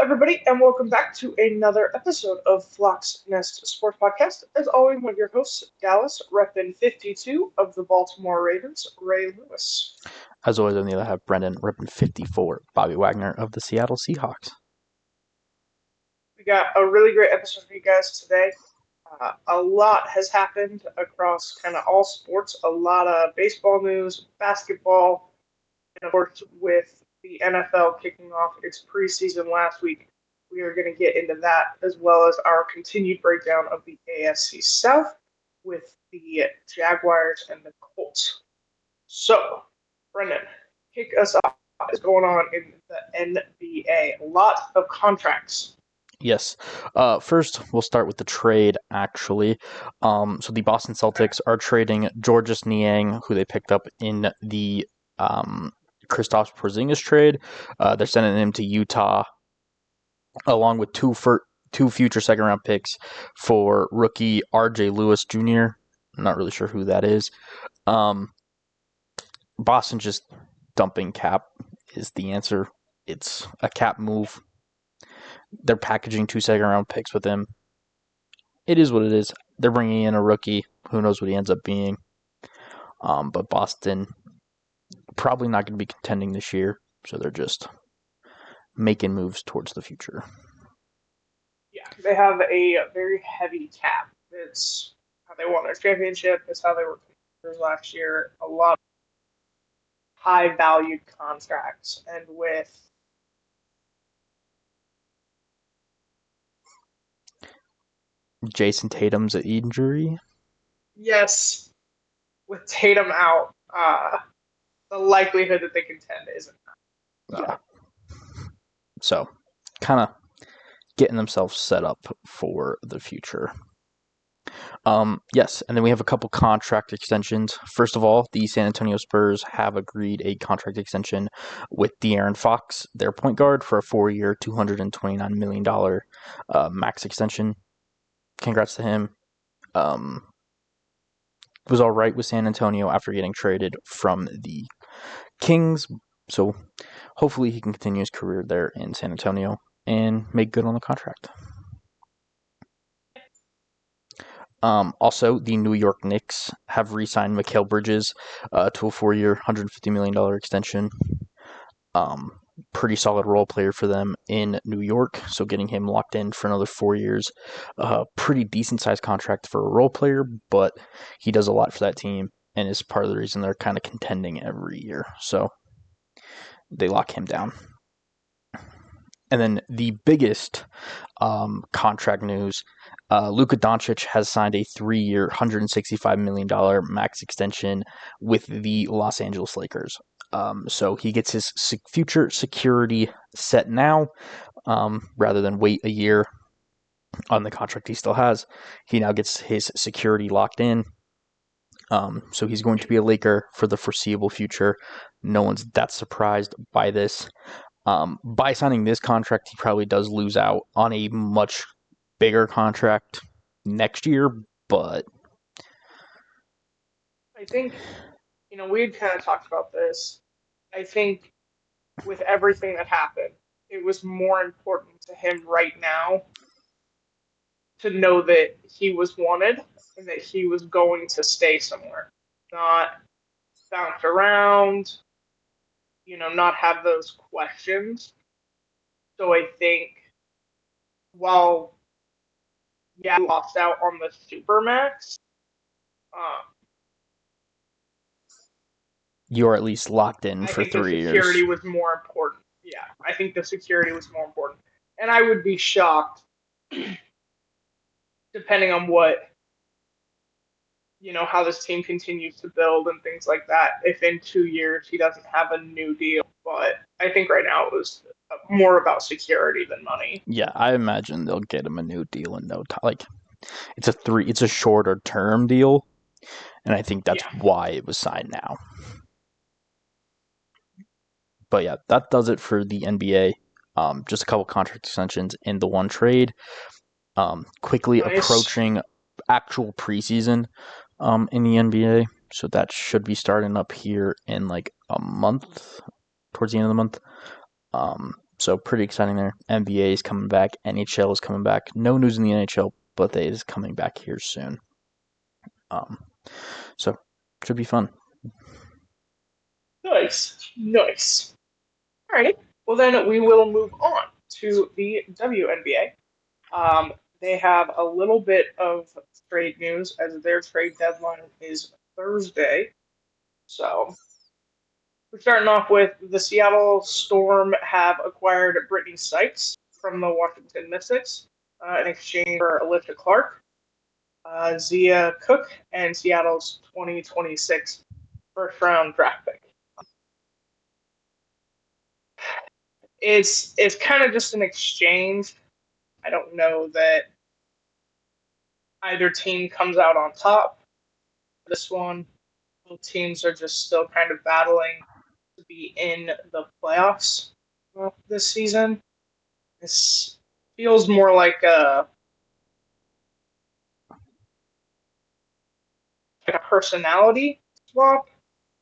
everybody, and welcome back to another episode of Flock's Nest Sports Podcast. As always, one of your hosts, Dallas, repping 52 of the Baltimore Ravens, Ray Lewis. As always, on the other have Brendan ripping 54, Bobby Wagner of the Seattle Seahawks. We got a really great episode for you guys today. A lot has happened across kind of all sports. A lot of baseball news, basketball, and of course, with the NFL kicking off its preseason last week, we are going to get into that as well as our continued breakdown of the AFC South with the Jaguars and the Colts. So, Brendan, kick us off. What is going on in the NBA? A lot of contracts. Yes. First, we'll start with the trade, actually. So the Boston Celtics are trading Georges Niang, who they picked up in the Kristaps Porzingis trade. They're sending him to Utah, along with two future second-round picks for rookie R.J. Lewis Jr. I'm not really sure who that is. Boston just dumping cap is the answer. It's a cap move. They're packaging 2 second-round picks with him. It is what it is. They're bringing in a rookie. Who knows what he ends up being. But Boston probably not going to be contending this year, so they're just making moves towards the future. Yeah, they have a very heavy cap. It's how they won their championship. It's how they were last year. A lot of high-valued contracts, and with Jason Tatum's injury? Yes, with Tatum out, the likelihood that they contend isn't that. Yeah. So, kind of getting themselves set up for the future. Yes, and then we have a couple contract extensions. First of all, the San Antonio Spurs have agreed a contract extension with De'Aaron Fox, their point guard, for a 4-year, $229 million max extension. Congrats to him. Was all right with San Antonio after getting traded from the Kings, so hopefully he can continue his career there in San Antonio and make good on the contract. Also, the New York Knicks have re-signed Mikal Bridges to a 4-year, $150 million extension. Pretty solid role player for them in New York, so getting him locked in for another 4 years. Pretty decent-sized contract for a role player, but he does a lot for that team and is part of the reason they're kind of contending every year. So they lock him down. And then the biggest contract news, Luka Doncic has signed a 3-year, $165 million max extension with the Los Angeles Lakers. So he gets his future security set now, rather than wait a year on the contract he still has. He now gets his security locked in. So he's going to be a Laker for the foreseeable future. No one's that surprised by this. By signing this contract, he probably does lose out on a much bigger contract next year, but I think, we had kind of talked about this. I think with everything that happened, it was more important to him right now to know that he was wanted and that he was going to stay somewhere, not bounce around, not have those questions. So I think while, he lost out on the Supermax, you're at least locked in for 3 years. The security was more important. Yeah, I think the security was more important. And I would be shocked, depending on what, how this team continues to build and things like that, if in 2 years he doesn't have a new deal. But I think right now it was more about security than money. Yeah, I imagine they'll get him a new deal in no time. Like, it's a shorter term deal, and I think that's why it was signed now. But yeah, that does it for the NBA. Just a couple contract extensions in the one trade. Quickly approaching actual preseason in the NBA. So that should be starting up here in like a month, towards the end of the month. So pretty exciting there. NBA is coming back. NHL is coming back. No news in the NHL, but it is coming back here soon. Um, so should be fun. Nice. All right. Well, then we will move on to the WNBA. They have a little bit of trade news as their trade deadline is Thursday. So we're starting off with the Seattle Storm have acquired Brittany Sykes from the Washington Mystics in exchange for Alicia Clark, Zia Cook, and Seattle's 2026 first-round draft pick. It's kind of just an exchange. I don't know that either team comes out on top. This one, both teams are just still kind of battling to be in the playoffs this season. This feels more like a personality swap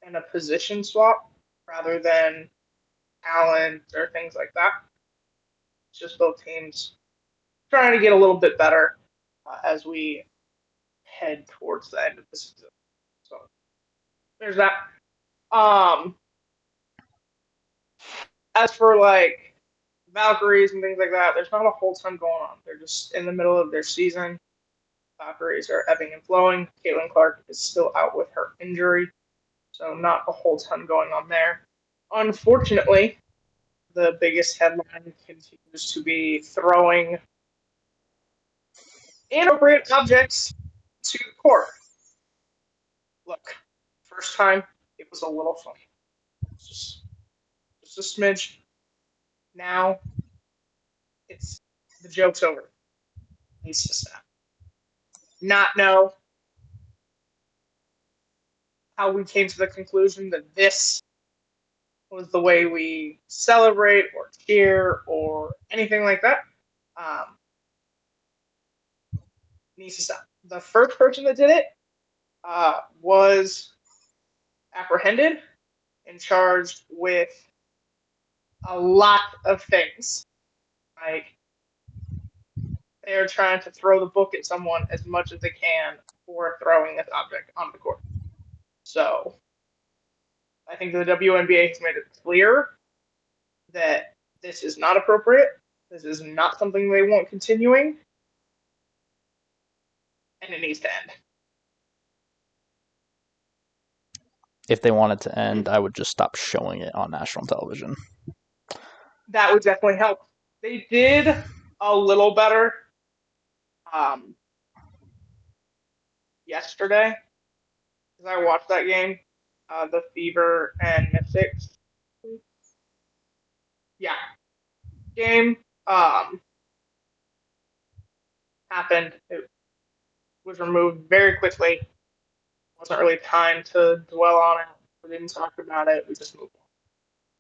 and a position swap rather than talent or things like that. It's just both teams trying to get a little bit better as we head towards the end of the season. So there's that. As for like Valkyries and things like that, there's not a whole ton going on. They're just in the middle of their season. Valkyries are ebbing and flowing. Caitlin Clark is still out with her injury, so not a whole ton going on there. Unfortunately, the biggest headline continues to be throwing inappropriate objects to the court. Look, first time, it was a little funny. Just a smidge. Now, it's the joke's over. It needs to stop. Not know how we came to the conclusion that this was the way we celebrate or cheer or anything like that. Needs to stop. The first person that did it was apprehended and charged with a lot of things. Like they are trying to throw the book at someone as much as they can for throwing this object on the court. So I think the WNBA has made it clear that this is not appropriate. This is not something they want continuing. And it needs to end. If they want it to end, I would just stop showing it on national television. That would definitely help. They did a little better yesterday because I watched that game, the Fever and Mystics. Yeah, game happened. It was removed very quickly. Wasn't really time to dwell on it. We didn't talk about it. We just moved on.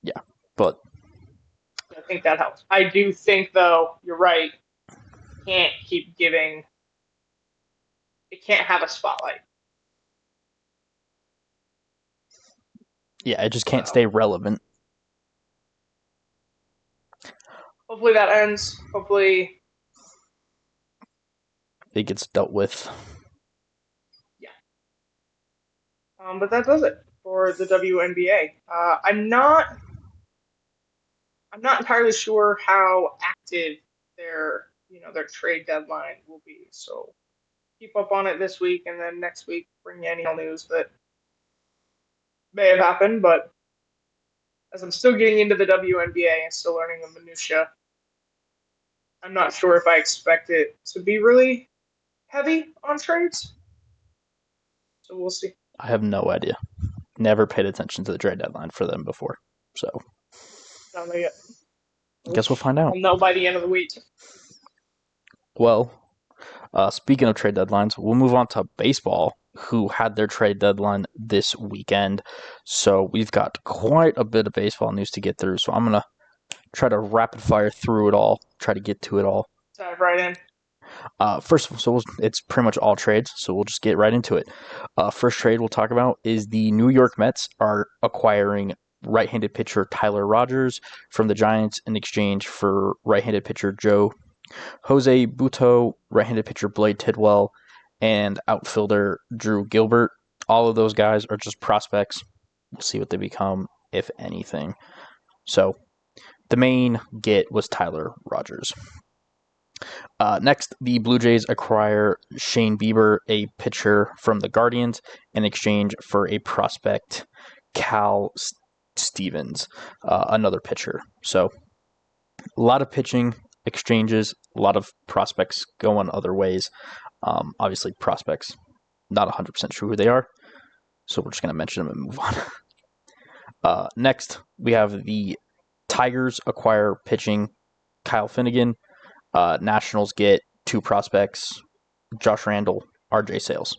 Yeah, but I think that helps. I do think, though, you're right. Can't keep giving. It can't have a spotlight. Yeah, it just can't stay relevant. Hopefully that ends. Hopefully it gets dealt with. Yeah. But that does it for the WNBA. I'm not entirely sure how active their trade deadline will be. So keep up on it this week, and then next week bring you any news that may have happened. But as I'm still getting into the WNBA and still learning the minutia, I'm not sure if I expect it to be really heavy on trades. So we'll see. I have no idea. Never paid attention to the trade deadline for them before. So don't know yet. I guess we'll find out. I'll know by the end of the week. Well, speaking of trade deadlines, we'll move on to baseball, who had their trade deadline this weekend. So we've got quite a bit of baseball news to get through. So I'm going to try to rapid fire through it all, try to get to it all. Dive right in. First, so it's pretty much all trades, so we'll just get right into it. First trade we'll talk about is the New York Mets are acquiring right-handed pitcher Tyler Rogers from the Giants in exchange for right-handed pitcher Jose Butto, right-handed pitcher Blade Tidwell, and outfielder Drew Gilbert. All of those guys are just prospects. We'll see what they become, if anything. So the main get was Tyler Rogers. Next, the Blue Jays acquire Shane Bieber, a pitcher from the Guardians, in exchange for a prospect, Cal Stevens, another pitcher. So a lot of pitching exchanges, a lot of prospects going other ways. Obviously, prospects, not 100% sure who they are, so we're just going to mention them and move on. Next, we have the Tigers acquire pitching Kyle Finnegan. Nationals get 2 prospects, Josh Randall, RJ Sales.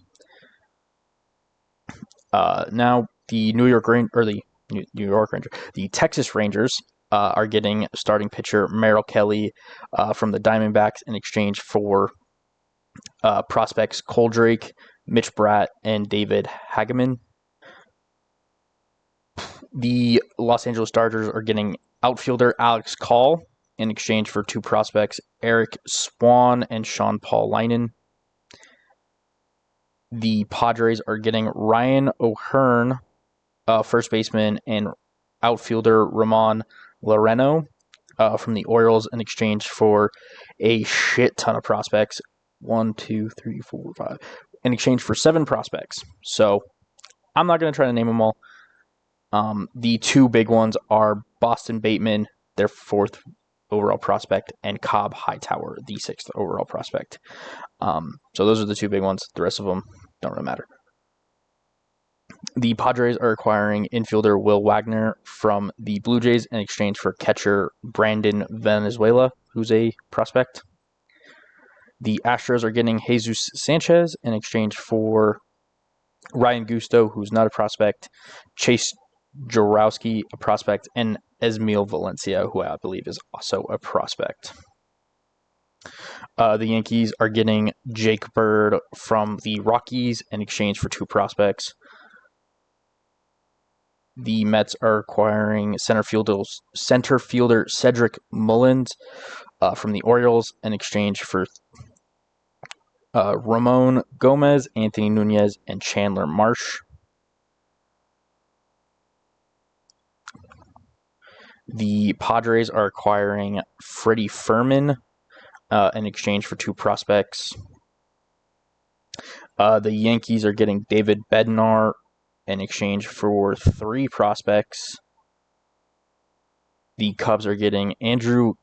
Now, the the Texas Rangers are getting starting pitcher Merrill Kelly from the Diamondbacks in exchange for prospects Cole Drake, Mitch Bratt, and David Hageman. The Los Angeles Dodgers are getting outfielder Alex Call in exchange for 2 prospects, Eric Swan and Sean Paul Linen. The Padres are getting Ryan O'Hearn, first baseman, and outfielder Ramon Loreno from the Orioles in exchange for a shit ton of prospects. 1, 2, 3, 4, 5. In exchange for 7 prospects. So I'm not going to try to name them all. The 2 big ones are Boston Bateman, their 4th overall prospect, and Cobb Hightower, the 6th overall prospect. So those are the 2 big ones. The rest of them don't really matter. The Padres are acquiring infielder Will Wagner from the Blue Jays in exchange for catcher Brandon Venezuela, who's a prospect. The Astros are getting Jesus Sanchez in exchange for Ryan Gusto, who's not a prospect, Chase Jarowski, a prospect, and Esmil Valencia, who I believe is also a prospect. The Yankees are getting Jake Bird from the Rockies in exchange for 2 prospects. The Mets are acquiring center fielder Cedric Mullins from the Orioles in exchange for Ramon Gomez, Anthony Nunez, and Chandler Marsh. The Padres are acquiring Freddie Furman in exchange for 2 prospects. The Yankees are getting David Bednar in exchange for 3 prospects. The Cubs are getting Andrew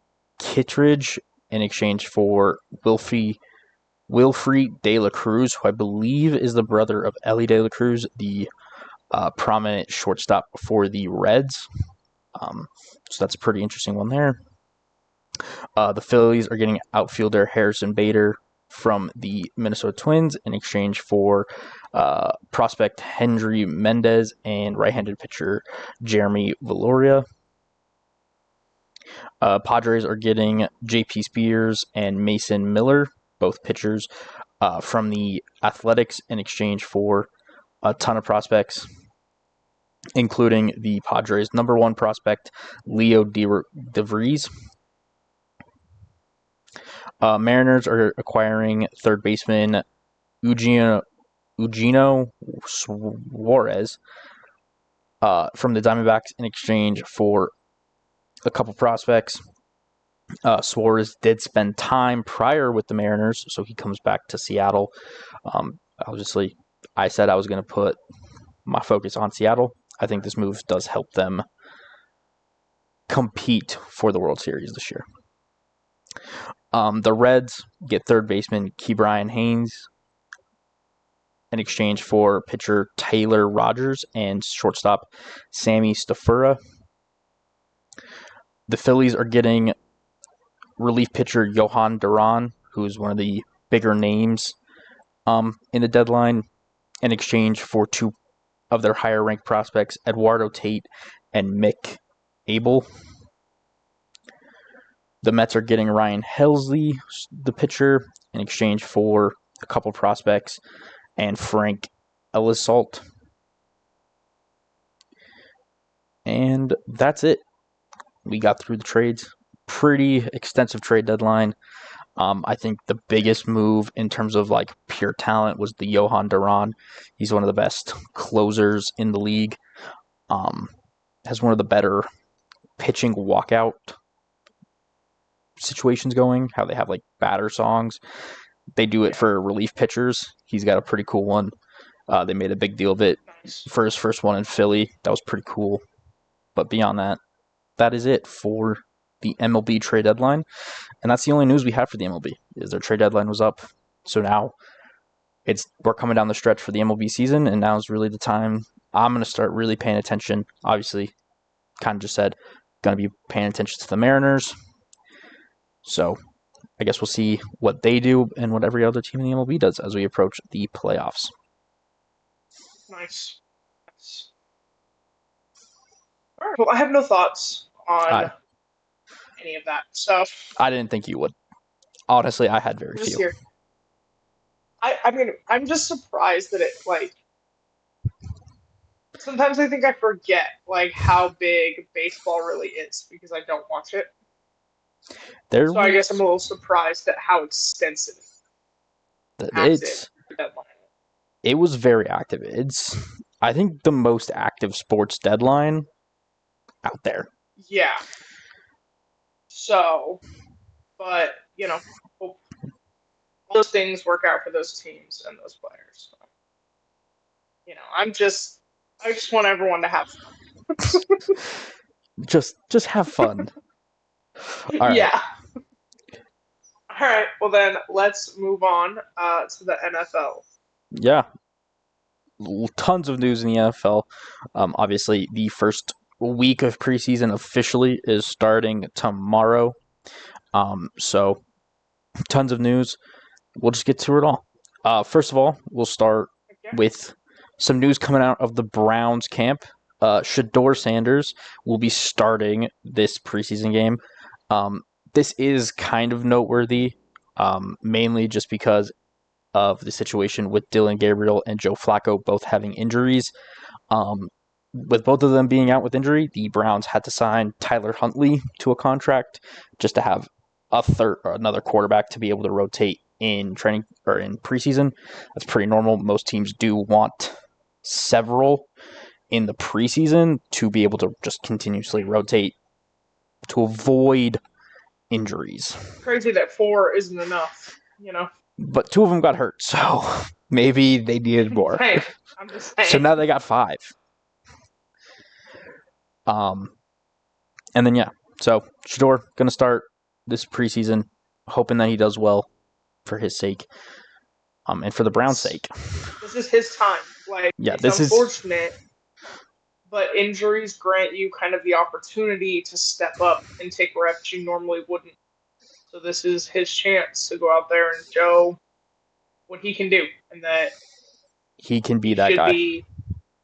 Kittredge in exchange for Wilfrey De La Cruz, who I believe is the brother of Ellie De La Cruz, the prominent shortstop for the Reds. So that's a pretty interesting one there. The Phillies are getting outfielder Harrison Bader from the Minnesota Twins in exchange for prospect Henry Mendez and right-handed pitcher Jeremy Valoria. Padres are getting J.P. Spears and Mason Miller, both pitchers, from the Athletics in exchange for a ton of prospects, including the Padres' number 1 prospect, Leo DeVries. Mariners are acquiring third baseman Eugenio Suarez from the Diamondbacks in exchange for a couple prospects. Suarez did spend time prior with the Mariners, so he comes back to Seattle. Obviously, I said I was going to put my focus on Seattle. I think this move does help them compete for the World Series this year. The Reds get third baseman Ke'Bryan Haynes in exchange for pitcher Taylor Rogers and shortstop Sammy Stafura. The Phillies are getting relief pitcher Johan Duran, who's one of the bigger names in the deadline, in exchange for 2 of their higher-ranked prospects, Eduardo Tate and Mick Abel. The Mets are getting Ryan Helsley, the pitcher, in exchange for a couple prospects, and Frank Ellisalt. And that's it. We got through the trades. Pretty extensive trade deadline. I think the biggest move in terms of like pure talent was the Johan Duran. He's one of the best closers in the league. Has one of the better pitching walkout situations going. How they have like batter songs. They do it for relief pitchers. He's got a pretty cool one. They made a big deal of it for his first one in Philly. That was pretty cool. But beyond that, that is it for the MLB trade deadline. And that's the only news we have for the MLB, is their trade deadline was up. So now we're coming down the stretch for the MLB season, and now is really the time I'm going to start really paying attention. Obviously, kind of just said, going to be paying attention to the Mariners. So I guess we'll see what they do and what every other team in the MLB does as we approach the playoffs. Nice. All right. Well, I have no thoughts on any of that stuff. I didn't think you would. Honestly, I had very few. Here. I mean, I'm just surprised that it, like, sometimes I think I forget, like, how big baseball really is because I don't watch it. So I guess I'm a little surprised at how extensive it was very active. I think, the most active sports deadline out there. Yeah. So, but, you know, all those things work out for those teams and those players. So, you know, I just want everyone to have fun. just have fun. All right. Yeah. All right. Well, then let's move on to the NFL. Yeah. Tons of news in the NFL. Obviously, the first week of preseason officially is starting tomorrow. So, tons of news. We'll just get to it all. First of all, we'll start with some news coming out of the Browns camp. Shedeur Sanders will be starting this preseason game. This is kind of noteworthy, mainly just because of the situation with Dylan Gabriel and Joe Flacco both having injuries. With both of them being out with injury, the Browns had to sign Tyler Huntley to a contract just to have another quarterback to be able to rotate in training or in preseason. That's pretty normal. Most teams do want several in the preseason to be able to just continuously rotate to avoid injuries. Crazy that 4 isn't enough, you know. But 2 of them got hurt, so maybe they needed more. I'm just saying. So now they got 5. And then so Shedeur gonna start this preseason, hoping that he does well for his sake, and for the Browns' sake. This is his time. Like, it's unfortunate, but injuries grant you kind of the opportunity to step up and take reps you normally wouldn't. So this is his chance to go out there and show what he can do, and that he can be that guy. Be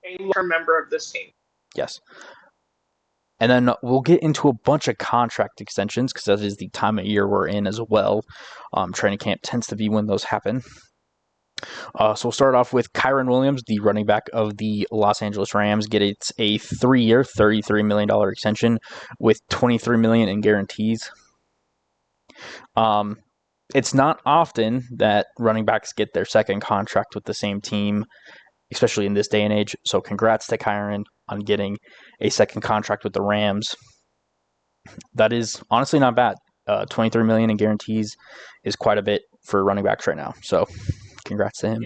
a long-term member of this team. Yes. And then we'll get into a bunch of contract extensions because that is the time of year we're in as well. Training camp tends to be when those happen. So we'll start off with Kyren Williams, the running back of the Los Angeles Rams, gets a 3-year, $33 million extension with $23 million in guarantees. It's not often that running backs get their second contract with the same team, especially in this day and age. So congrats to Kyren on getting a second contract with the Rams. That is honestly not bad. $23 million in guarantees is quite a bit for running backs right now. So congrats to him.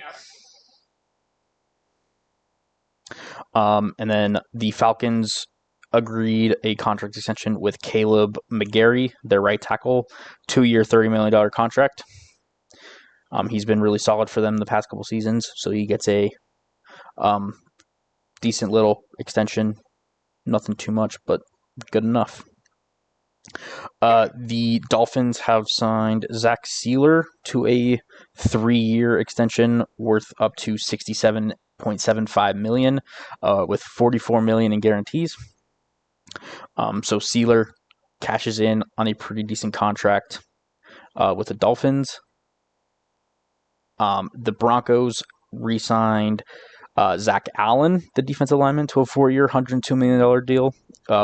Yeah. And then the Falcons agreed a contract extension with Caleb McGarry, their right tackle, 2-year, $30 million contract. He's been really solid for them the past couple seasons, so he gets a decent little extension. Nothing too much, but good enough. The Dolphins have signed Zach Sealer to a 3-year extension worth up to $67.75 million, with $44 million in guarantees. So Sealer cashes in on a pretty decent contract with the Dolphins. The Broncos re-signed Zach Allen, the defensive lineman, to a 4-year, $102 million deal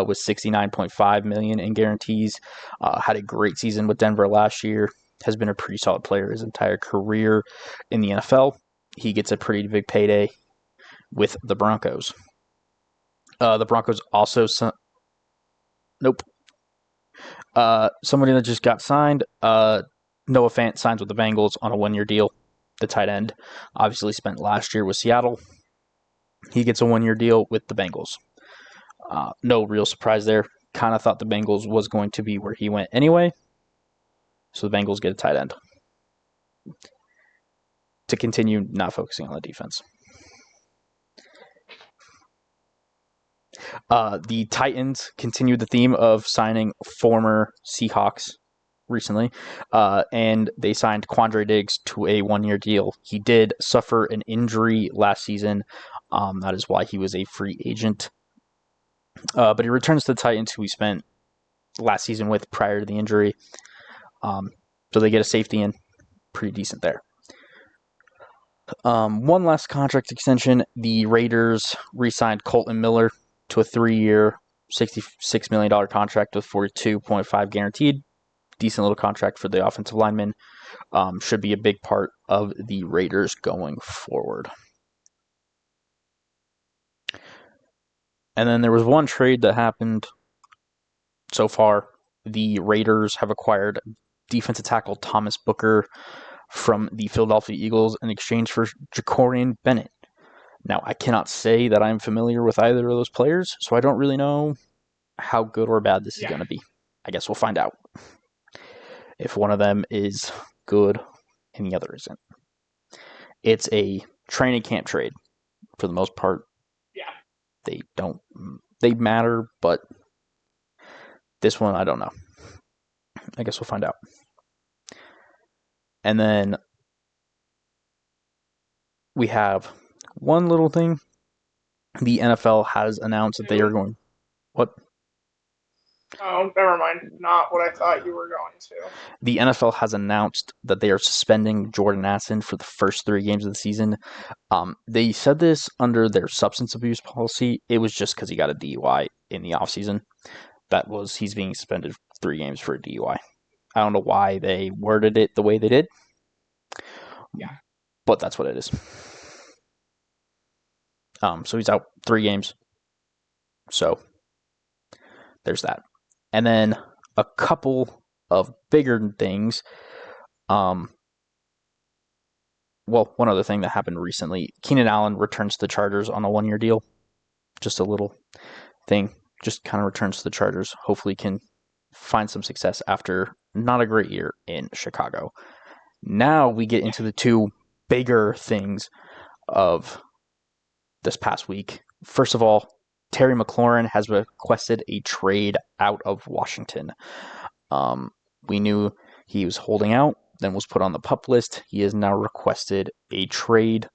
with $69.5 million in guarantees. Had a great season with Denver last year. Has been a pretty solid player his entire career in the NFL. He gets a pretty big payday with the Broncos. The Broncos also... Nope. Somebody that just got signed, Noah Fant signs with the Bengals on a 1-year deal. The tight end obviously spent last year with Seattle. He gets a 1-year deal with the Bengals. No real surprise there. Kind of thought the Bengals was going to be where he went anyway. So the Bengals get a tight end. To continue not focusing on the defense. The Titans continued the theme of signing former Seahawks recently, and they signed Quandre Diggs to a 1-year deal. He did suffer an injury last season. That is why he was a free agent. But he returns to the Titans, who he spent last season with prior to the injury. So they get a safety in. Pretty decent there. One last contract extension. The Raiders re-signed Colton Miller to a 3-year, $66 million contract with $42.5 guaranteed. Decent little contract for the offensive lineman. Should be a big part of the Raiders going forward. And then there was one trade that happened so far. The Raiders have acquired defensive tackle Thomas Booker from the Philadelphia Eagles in exchange for Jacorian Bennett. Now, I cannot say that I'm familiar with either of those players, so I don't really know how good or bad this is going to be. I guess we'll find out if one of them is good and the other isn't. It's a training camp trade for the most part. Yeah. They matter, but this one, I don't know. I guess we'll find out. And then we have one little thing. The NFL has announced that they are going... What? Oh, never mind. Not what I thought you were going to. The NFL has announced that they are suspending Jordan Addison for the first 3 games of the season. They said this under their substance abuse policy. It was just because he got a DUI in the offseason. He's being suspended 3 games for a DUI. I don't know why they worded it the way they did. Yeah. But that's what it is. So he's out 3 games. So there's that. And then a couple of bigger things. One other thing that happened recently. Keenan Allen returns to the Chargers on a 1-year deal. Just a little thing. Just kind of returns to the Chargers. Hopefully can find some success after not a great year in Chicago. Now we get into the 2 bigger things of this past week. First of all, Terry McLaurin has requested a trade out of Washington. We knew he was holding out, then was put on the PUP list. He has now requested a trade.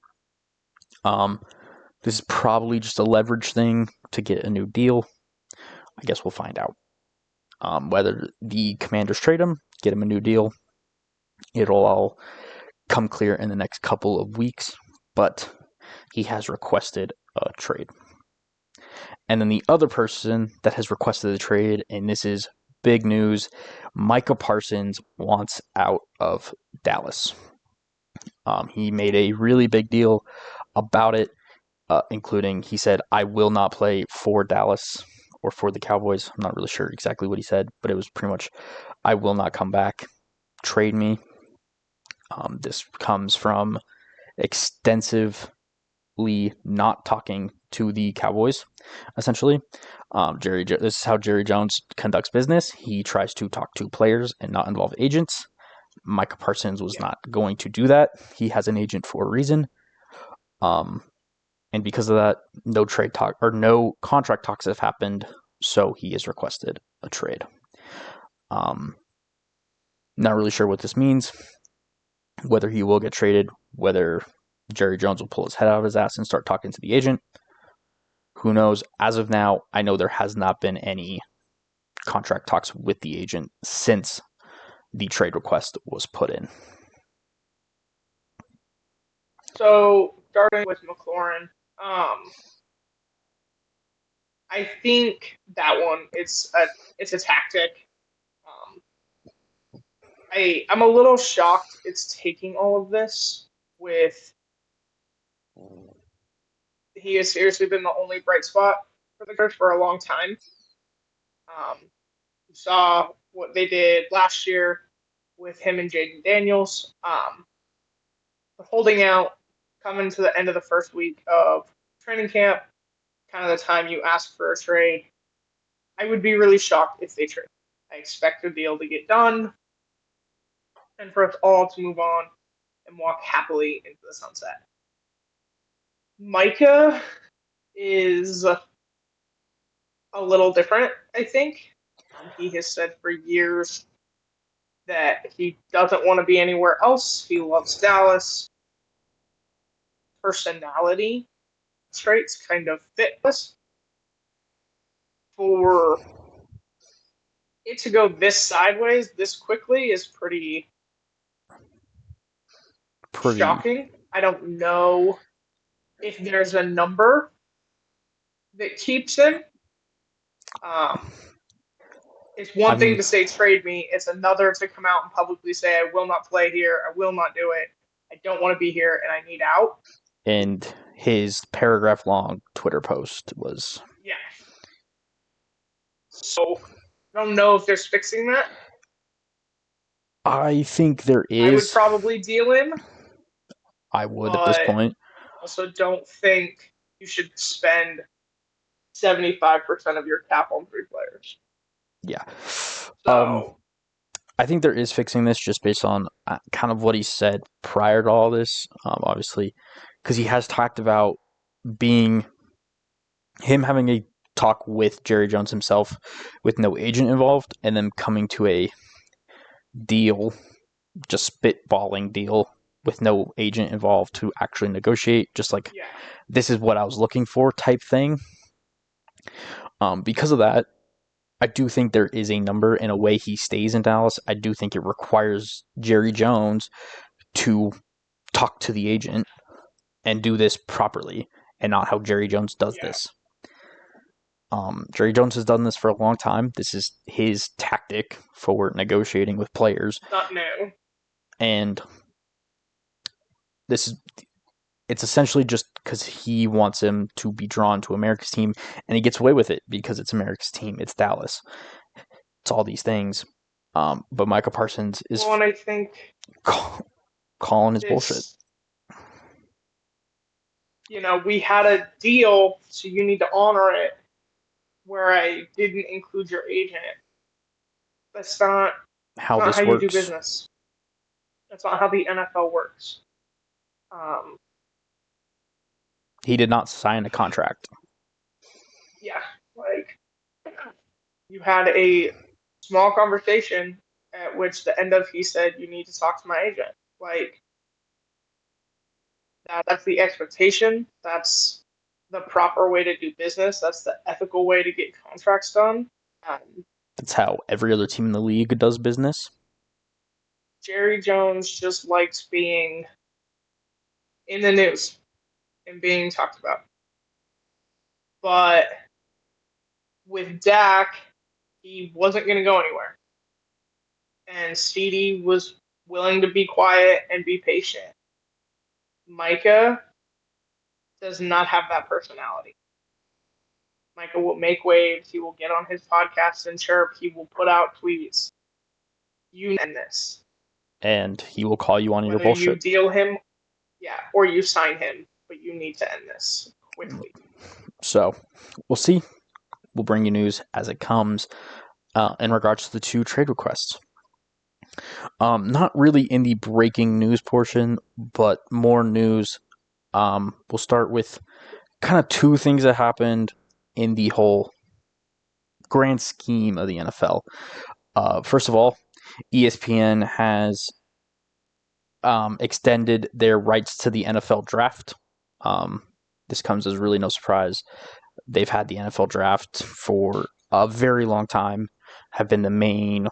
This is probably just a leverage thing to get a new deal. I guess we'll find out. Whether the Commanders trade him, get him a new deal, it'll all come clear in the next couple of weeks. But he has requested a trade. And then the other person that has requested a trade, and this is big news, Micah Parsons wants out of Dallas. He made a really big deal about it, including he said, "I will not play for Dallas or for the Cowboys." I'm not really sure exactly what he said, but it was pretty much, "I will not come back. Trade me." This comes from extensively not talking to the Cowboys, essentially. This is how Jerry Jones conducts business. He tries to talk to players and not involve agents. Micah Parsons was not going to do that. He has an agent for a reason. And because of that, no trade talk or no contract talks have happened, so he has requested a trade. Not really sure what this means. Whether he will get traded, whether Jerry Jones will pull his head out of his ass and start talking to the agent. Who knows? As of now, I know there has not been any contract talks with the agent since the trade request was put in. So, starting with McLaurin, Um, I think that one it's a tactic. Um, I'm a little shocked it's taking all of this with he has seriously been the only bright spot for the Bears for a long time. Um, you saw what they did last year with him and Jaden Daniels. Holding out, coming to the end of the first week of training camp, kind of the time you ask for a trade. I would be really shocked if they trade. I expect the deal to get done and for us all to move on and walk happily into the sunset. Micah is a little different, I think. He has said for years that he doesn't want to be anywhere else. He loves Dallas. Personality traits kind of fit us. For it to go this sideways this quickly is pretty Pretty. shocking. I don't know if there's a number that keeps him. Um, it's I one thing mean, to say trade me. It's another to come out and publicly say I will not play here. I will not do it. I don't want to be here, and I need out. and his paragraph-long Twitter post was. Yeah. So I don't know if there's fixing that. I think there I would is. probably deal him, I would at this but point. also don't think you should spend 75% of your cap on three players. Yeah. So I think there is fixing this just based on kind of what he said prior to all this. Obviously, because he has talked about being him having a talk with Jerry Jones himself with no agent involved and then coming to a deal, just spitballing deal with no agent involved to actually negotiate, just like yeah, this is what I was looking for type thing. Because of that, I do think there is a number in a way he stays in Dallas. I do think it requires Jerry Jones to talk to the agent and do this properly and not how Jerry Jones does yeah, this. Jerry Jones has done this for a long time. This is his tactic for negotiating with players, not new. and this is it's essentially just because he wants him to be drawn to America's team, and he gets away with it because it's America's team. It's Dallas. It's all these things. But Michael Parsons is Well, and I think calling his bullshit. it's we had a deal, so you need to honor it. Where I didn't include your agent. That's not How not how this you do works. business. That's not how the NFL works. Um, He did not sign a contract. yeah, like you had a small conversation at which the end of he said you need to talk to my agent. Like that's the expectation. That's the proper way to do business. That's the ethical way to get contracts done. That's how every other team in the league does business. Jerry Jones just likes being in the news and being talked about. But with Dak, he wasn't going to go anywhere. And CD was willing to be quiet and be patient. Micah does not have that personality. Micah will make waves. He will get on his podcast and chirp. He will put out tweets. You end this. And he will call you on your Whether you bullshit. deal him, yeah, or you sign him, but you need to end this quickly. So we'll see. We'll bring you news as it comes in regards to the two trade requests. Not really in the breaking news portion, but more news. We'll start with kind of two things that happened in the whole grand scheme of the NFL. First of all, ESPN has extended their rights to the NFL draft. This comes as really no surprise. They've had the NFL draft for a very long time, have been the main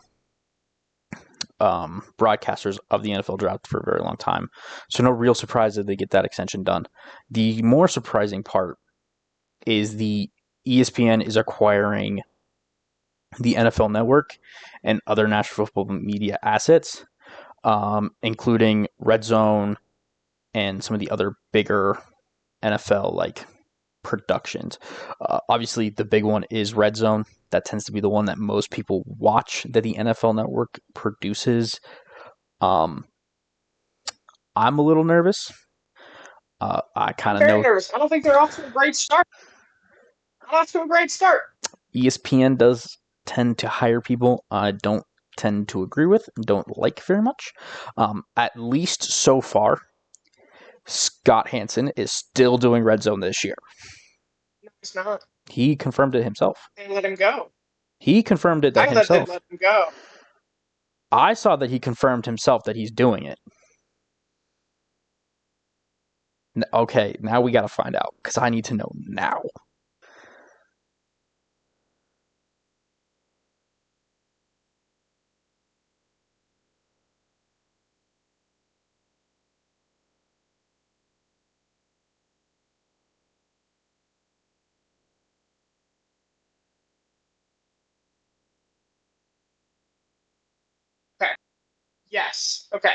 broadcasters of the NFL draft for a very long time. So no real surprise that they get that extension done. The more surprising part is the ESPN is acquiring the NFL Network and other National Football media assets, including Red Zone and some of the other bigger NFL productions. Obviously, the big one is Red Zone. That tends to be the one that most people watch that the NFL Network produces. I'm a little nervous. I kind I'm of very know nervous. I don't think they're off to a great start. Not off to a great start. ESPN does tend to hire people I don't tend to agree with and don't like very much. At least so far, Scott Hansen is still doing Red Zone this year. No, he's not. He confirmed it himself. They let him go. He confirmed it that I let himself. him go. I saw that he confirmed himself that he's doing it. Okay, now we got to find out because I need to know now. Okay. Yes. Okay.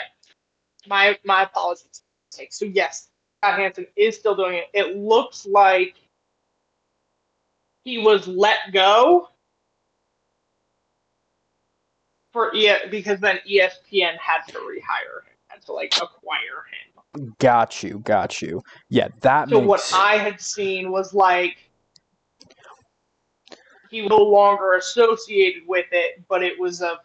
My apologies. So yes, Scott Hansen is still doing it. It looks like he was let go because then ESPN had to rehire him, had to acquire him. Got you. Yeah, that So makes. what I had seen was he was no longer associated with it, but it was to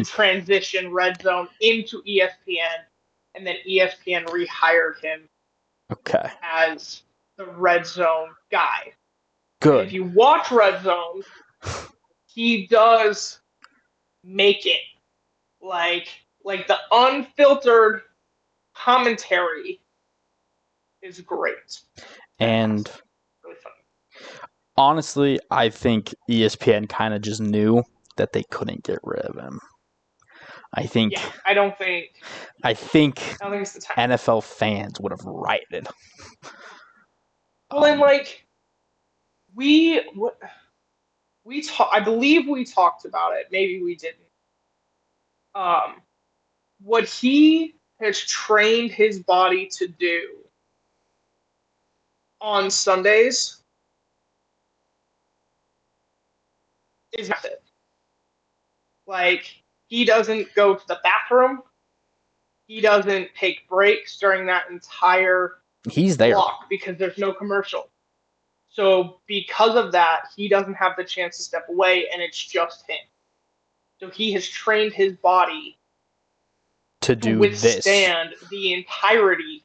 transition Red Zone into ESPN, and then ESPN rehired him as the Red Zone guy. Good. And if you watch Red Zone, he does make it like the unfiltered commentary is great. And really funny. Honestly, I think ESPN kind of just knew that they couldn't get rid of him. I think it's the time. NFL fans would have rioted. Well, and I believe we talked about it. Maybe we didn't. What he has trained his body to do on Sundays is massive. He doesn't go to the bathroom. He doesn't take breaks during that entire He's there block because there's no commercial. So because of that, he doesn't have the chance to step away, and it's just him. So he has trained his body to withstand the entirety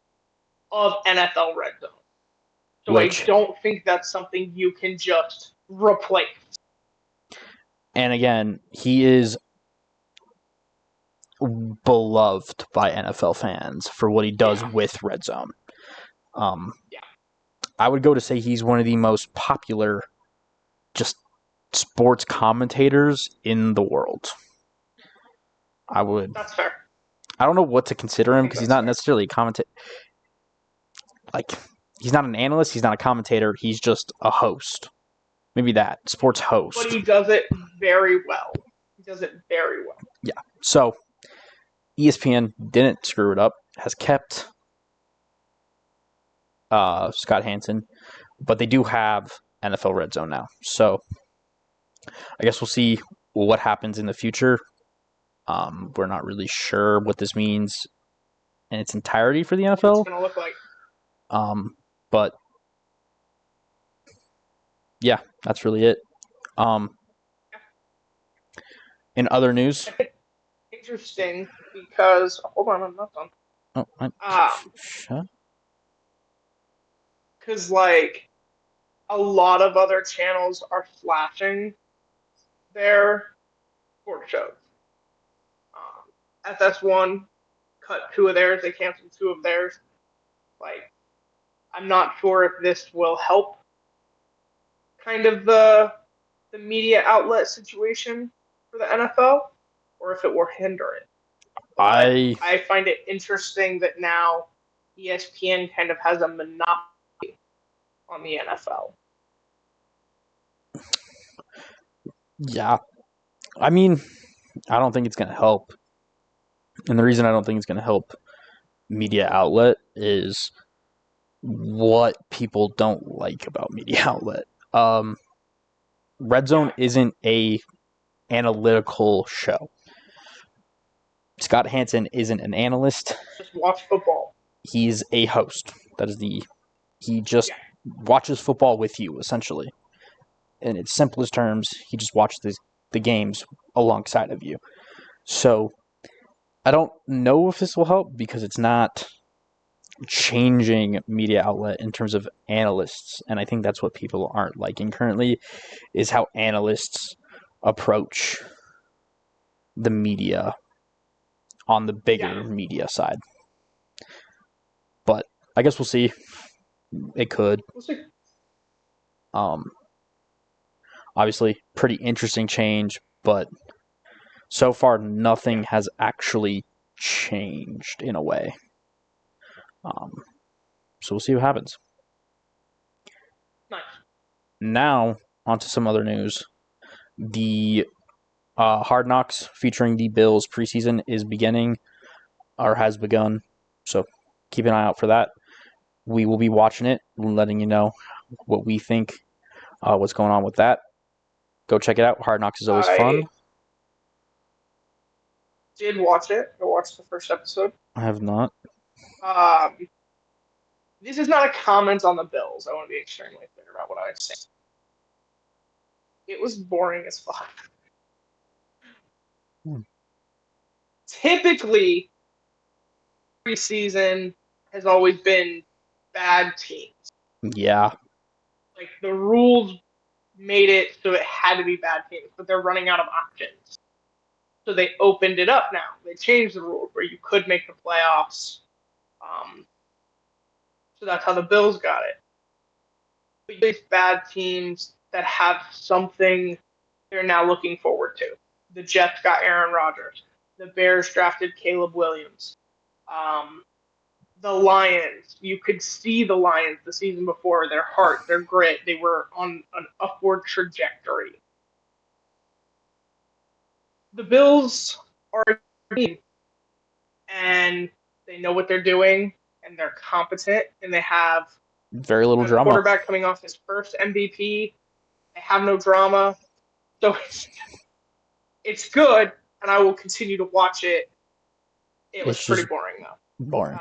of NFL Red Zone. So I don't think that's something you can just replace. And again, he is beloved by NFL fans for what he does with Red Zone. I would go to say he's one of the most popular just sports commentators in the world. That's fair. I don't know what to consider him because he's not necessarily a commentator. He's not an analyst. He's not a commentator. He's just a host. Maybe that. Sports host. But he does it very well. Yeah. So, ESPN didn't screw it up. Has kept Scott Hansen. But they do have NFL Red Zone now. So, I guess we'll see what happens in the future. We're not really sure what this means in its entirety for the NFL. What it's going to look like. But yeah, that's really it. In other news, interesting because hold on, I'm not done. Shut. Because a lot of other channels are flashing their sports shows. FS1 cut 2 of theirs. They canceled 2 of theirs. I'm not sure if this will help kind of the media outlet situation for the NFL, or if it will hinder it. But I I find it interesting that now ESPN kind of has a monopoly on the NFL. yeah. I mean, I don't think it's going to help. And the reason I don't think it's going to help media outlet is what people don't like about media outlet. Red Zone isn't a analytical show. Scott Hansen isn't an analyst. Just watch football. He's a host. He just watches football with you, essentially. In its simplest terms, he just watches the games alongside of you. So I don't know if this will help because it's not changing media outlet in terms of analysts, and I think that's what people aren't liking currently is how analysts approach the media on the bigger media side. But I guess we'll see. It could. We'll see. Obviously, pretty interesting change, but so far nothing has actually changed in a way. So we'll see what happens. Nice. Now, on to some other news. The Hard Knocks featuring the Bills preseason is beginning, or has begun. So keep an eye out for that. We will be watching it, letting you know what we think, what's going on with that. Go check it out. Hard Knocks is always fun. Did watch it. I watched the first episode. I have not. This is not a comment on the Bills. I want to be extremely clear about what I was saying. It was boring as fuck. Typically, preseason has always been bad teams. Yeah. Like, the rules made it so it had to be bad teams, but they're running out of options. So they opened it up now. They changed the rules where you could make the playoffs. So that's how the Bills got it. But these bad teams that have something they're now looking forward to. The Jets got Aaron Rodgers. The Bears drafted Caleb Williams. The Lions, you could see the Lions the season before, their heart, their grit. They were on an upward trajectory. The Bills are a team, and they know what they're doing, and they're competent, and they have very little drama. Quarterback coming off his first MVP. They have no drama. So it's good, and I will continue to watch it. It was pretty boring, though. Boring.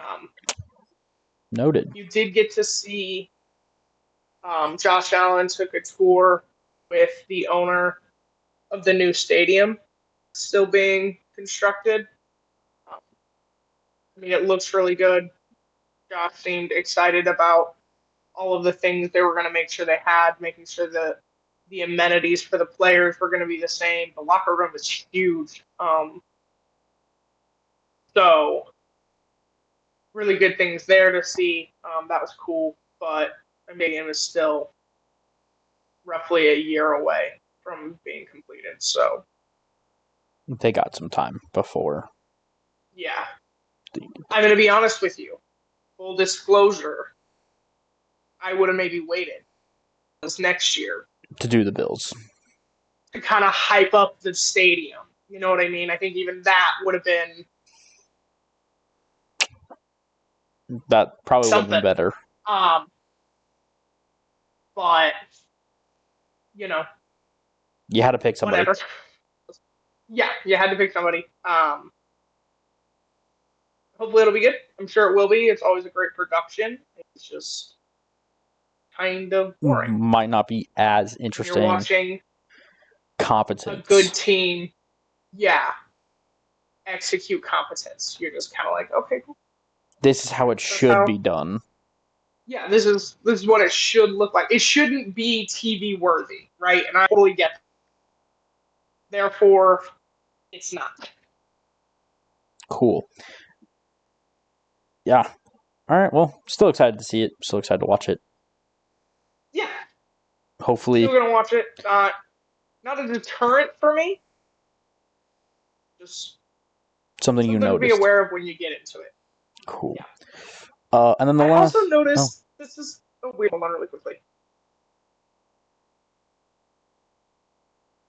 Noted. You did get to see Josh Allen took a tour with the owner of the new stadium still being constructed. I mean, it looks really good. Josh seemed excited about all of the things they were going to make sure they had, making sure that the amenities for the players were going to be the same. The locker room is huge. So really good things there to see. That was cool, but I mean, it was still roughly a year away from being completed. So they got some time before. Yeah. I'm going to be honest with you. Full disclosure, I would have maybe waited this next year to do the Bills. To kind of hype up the stadium. You know what I mean? I think even that would have been that probably would have been better. But you know, you had to pick somebody. Whatever. Yeah, you had to pick somebody. Hopefully it'll be good. I'm sure it will be. It's always a great production. It's just kind of boring. Might not be as interesting. You're watching competence. A good team, execute competence. You're just kind of like, okay, cool. This is how it should be done. Yeah, this is what it should look like. It shouldn't be TV worthy, right? And I totally get that. Therefore, it's not. Cool. Yeah. All right. Well, still excited to see it. Still excited to watch it. Yeah. Hopefully. Still gonna watch it. Not a deterrent for me. Just Something you something to be noticed. aware of when you get into it. Cool. Yeah. And then the I also last. Oh, noticed this is wait, hold on really quickly.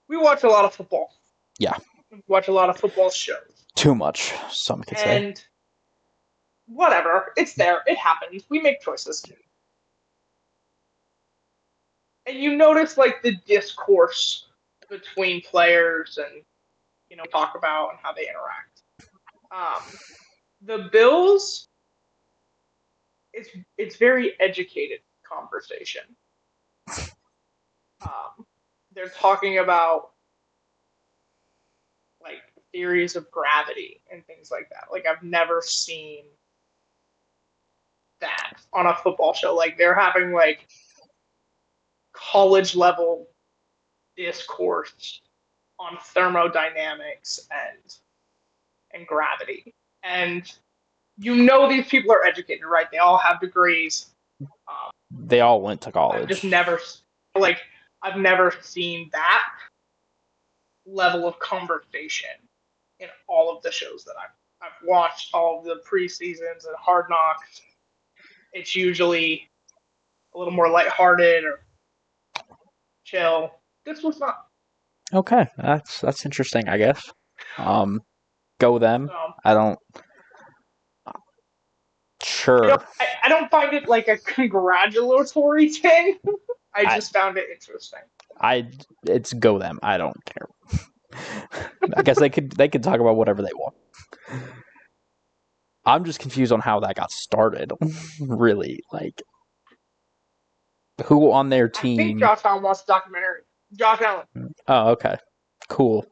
We watch a lot of football. yeah. We watch a lot of football shows. Too much, some could say. And whatever, it's there. It happens. We make choices. And you notice like the discourse between players and talk about and how they interact. The Bills, it's very educated conversation. They're talking about like theories of gravity and things like that. Like I've never seen that on a football show. Like they're having like college level discourse on thermodynamics and gravity. And these people are educated, right? They all have degrees. They all went to I've just college. never like I've never seen that level of conversation in all of the shows that I've watched, all of the preseasons and Hard Knocks. It's usually a little more lighthearted or chill. This was not. Okay, that's interesting, I guess. Go them. So I don't. Sure. I don't find it like a congratulatory thing. I I just found it interesting. it's go them. I don't care. I guess they could talk about whatever they want. I'm just confused on how that got started. Really, like who on their I think team? Josh Allen watched the documentary. Josh Allen Oh, okay, cool.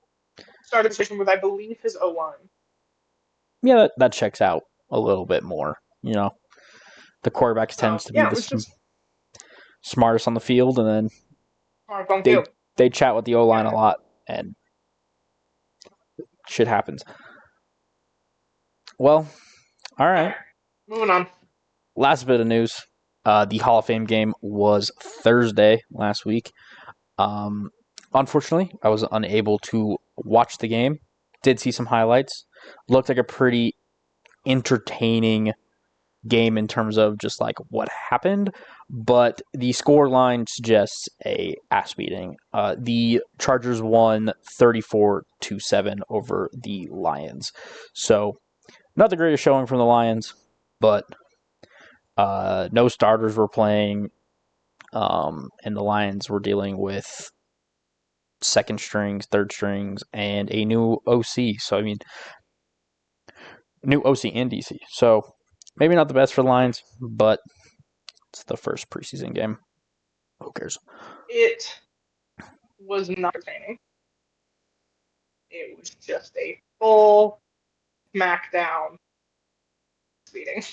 started the session with, I believe, his O line. Yeah, that checks out a little bit more. The quarterbacks tends to be Yeah, it the was just smartest on the field, and then smart on they field. they chat with the O line Yeah. a lot, and shit happens. Well, all All right. right, moving on. Last bit of news: the Hall of Fame game was Thursday last week. Unfortunately, I was unable to watch the game. Did see some highlights. Looked like a pretty entertaining game in terms of just like what happened, but the score line suggests a ass beating. The Chargers won 34-7 over the Lions. So, not the greatest showing from the Lions, but no starters were playing, and the Lions were dealing with second strings, third strings, and a new OC. So, I mean, new OC and DC. So, maybe not the best for the Lions, but it's the first preseason game. Who cares? It was not entertaining. It was just a full smackdown beating.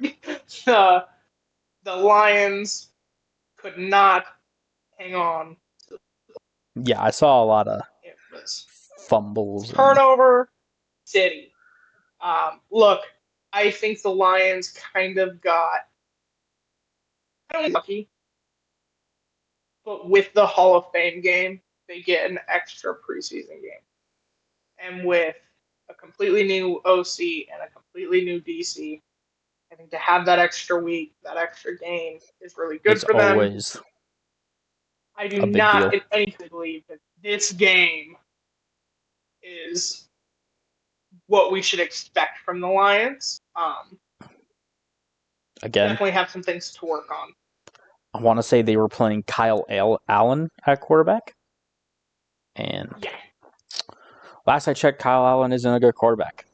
the the Lions could not hang on. Yeah, I saw a lot of It was fumbles. turnover city. Look, I think the Lions kind of got lucky, but with the Hall of Fame game, they get an extra preseason game, and with a completely new OC and a completely new DC, I think to have that extra week, that extra game is really good it's for them. always I do a big not deal. in anything believe that this game is what we should expect from the Lions. Again, Definitely have some things to work on. I want to say they were playing Kyle Allen at quarterback. And Yeah, last I checked, Kyle Allen isn't a good quarterback.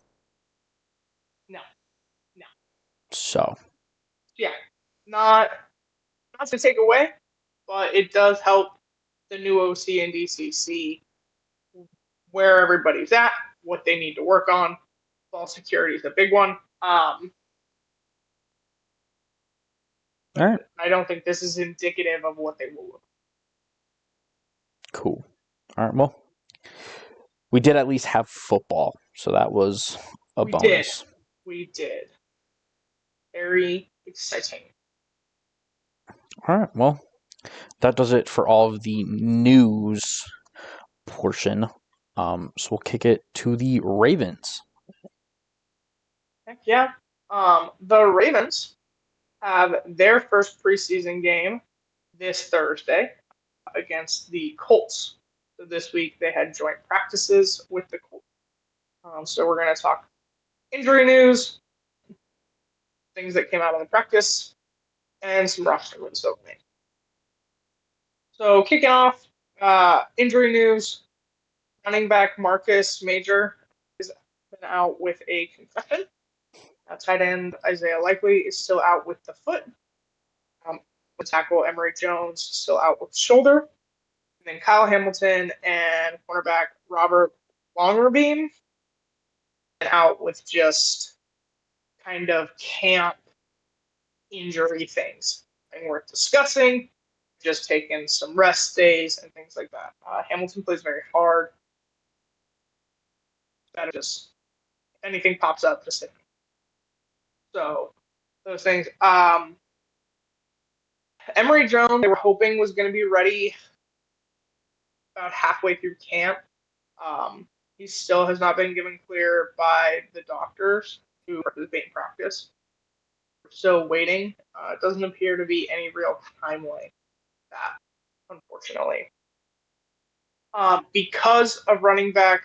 no. So, Yeah, not to take away, but it does help the new OC and DCC where everybody's at, what they need to work on. Ball security is a big one. all right. I don't think this is indicative of what they will look. Cool. All right, well, we did at least have football, so that was a bonus. We did. Very exciting. All right, well, that does it for all of the news portion So we'll kick it to the Ravens. Heck yeah. The Ravens have their first preseason game this Thursday against the Colts. So this week they had joint practices with the Colts. So we're going to talk injury news, things that came out of the practice, and some roster moves opening. So kicking off, injury news, running back Marcus Major has been out with a concussion. Tight end Isaiah Likely is still out with the foot. Tackle Emory Jones still out with the shoulder. And then Kyle Hamilton and cornerback Robert Longerbeam out with just kind of camp injury things. Nothing worth discussing, just taking some rest days and things like that. Hamilton plays very hard. That just anything pops up, just hit me. So those things. Emory Jones, they were hoping was going to be ready about halfway through camp. He still has not been given clear by the doctors to participate in practice. We're still waiting. It doesn't appear to be any real timeline that, unfortunately. Because of running back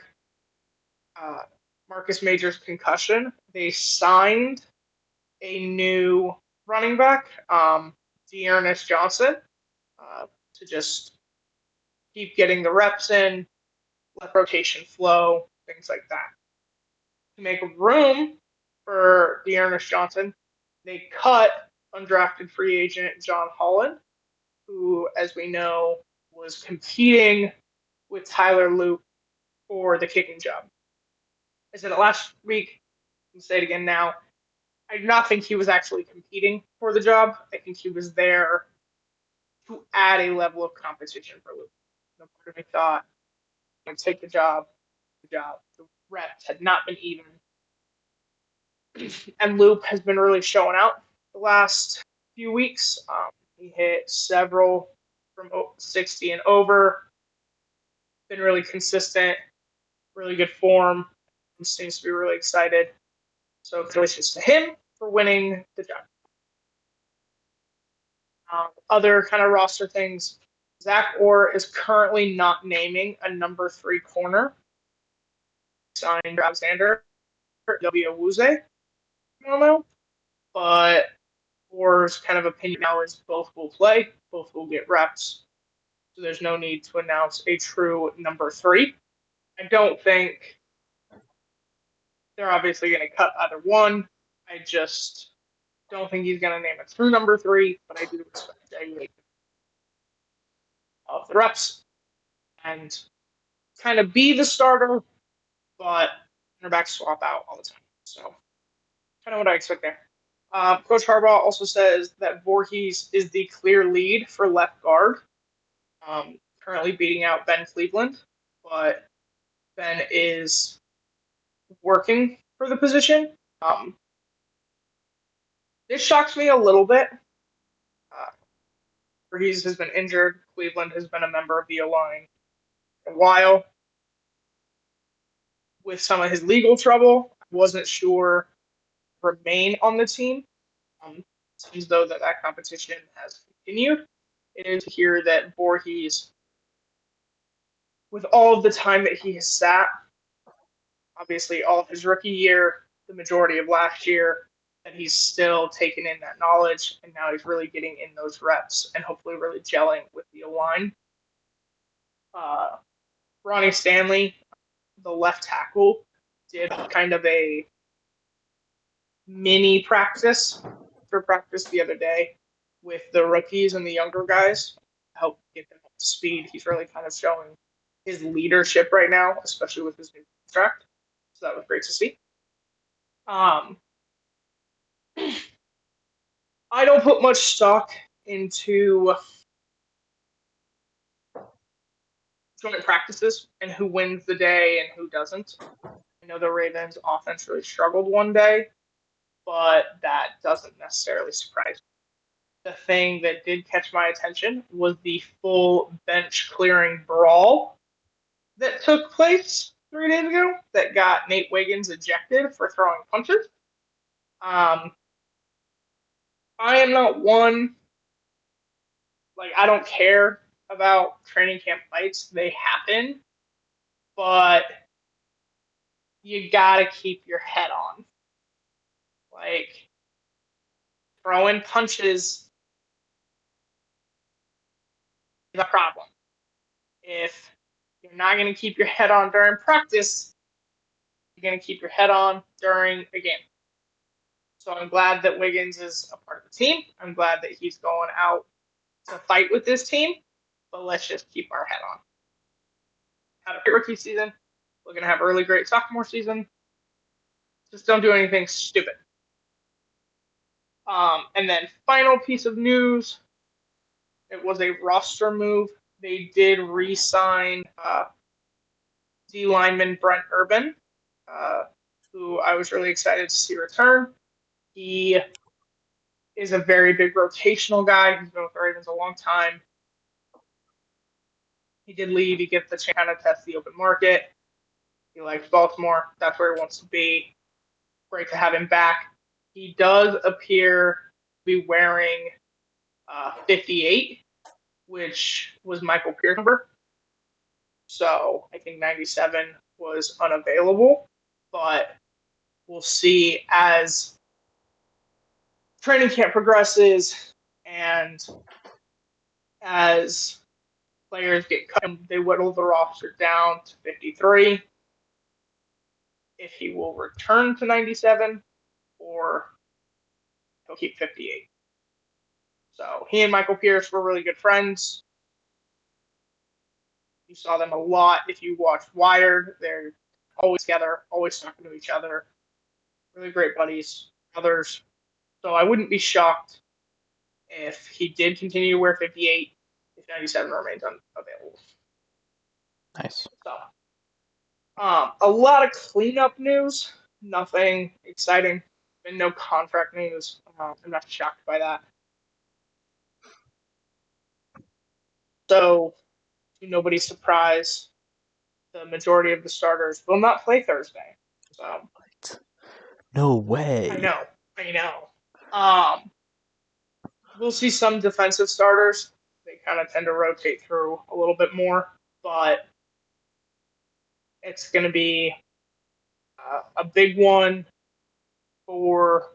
Marcus Major's concussion, they signed a new running back, Dearness Johnson, to just keep getting the reps in, let rotation flow, things like that. To make room for Dearness Johnson, they cut undrafted free agent John Holland, who, as we know, was competing with Tyler Loop for the kicking job. I said it last week, and say it again now. I do not think he was actually competing for the job. I think he was there to add a level of competition for Loop. No part of me thought, take the job. The reps had not been even. And Loop has been really showing out the last few weeks. He hit several from 60 and over. Been really consistent, really good form. He seems to be really excited. So congratulations to him for winning the job. Other kind of roster things. Zach Orr is currently not naming a number 3 corner. Signed Alexander W. I don't know. But Orr's kind of opinion now is both will play, both will get reps. So there's no need to announce a true number 3. I don't think they're obviously going to cut either one. I just don't think he's going to name a true number 3, but I do expect a of the reps and kind of be the starter, but cornerbacks swap out all the time. So kind of what I expect there. Coach Harbaugh also says that Voorhees is the clear lead for left guard, currently beating out Ben Cleveland, but Ben is working for the position. This shocks me a little bit. Voorhees has been injured. Cleveland has been a member of the O-line for a while. With some of his legal trouble, I wasn't sure remain on the team. Seems though that competition has continued. It is here that Voorhees, with all of the time that he has sat, obviously all of his rookie year, the majority of last year, that he's still taken in that knowledge, and now he's really getting in those reps and hopefully really gelling with the O-line. Ronnie Stanley, the left tackle, did kind of a mini practice for practice the other day with the rookies and the younger guys to help get them up to speed. He's really kind of showing his leadership right now, especially with his new contract. So that was great to see. I don't put much stock into joint practices and who wins the day and who doesn't. I know the Ravens offense really struggled one day, but that doesn't necessarily surprise me. The thing that did catch my attention was the full bench clearing brawl that took place 3 days ago that got Nate Wiggins ejected for throwing punches. Um, I am not one, like, I don't care about training camp fights. They happen, but you gotta keep your head on. Like, throwing punches is a problem. If you're not going to keep your head on during practice, you're going to keep your head on during a game. So I'm glad that Wiggins is a part of the team. I'm glad that he's going out to fight with this team, but let's just keep our head on. Had a great rookie season. We're going to have a really great sophomore season. Just don't do anything stupid. And then final piece of news, it was a roster move. They did re-sign D lineman Brent Urban, who I was really excited to see return. He is a very big rotational guy. He's been with the Ravens a long time. He did leave. He gets the chance to kind of test the open market. He likes Baltimore. That's where he wants to be. Great to have him back. He does appear to be wearing 58, which was Michael Pierce's number. So I think 97 was unavailable, but we'll see as training camp progresses and as players get cut, they whittle the roster down to 53. If he will return to 97 or he'll keep 58. So he and Michael Pierce were really good friends. You saw them a lot if you watched Wired. They're always together, always talking to each other. Really great buddies, brothers. So I wouldn't be shocked if he did continue to wear 58 if 97 remains unavailable. Nice. So, a lot of cleanup news. Nothing exciting. Been no contract news. I'm not shocked by that. So, to nobody's surprise, the majority of the starters will not play Thursday. So, no way. I know. We'll see some defensive starters. They kind of tend to rotate through a little bit more, but it's going to be a big one for,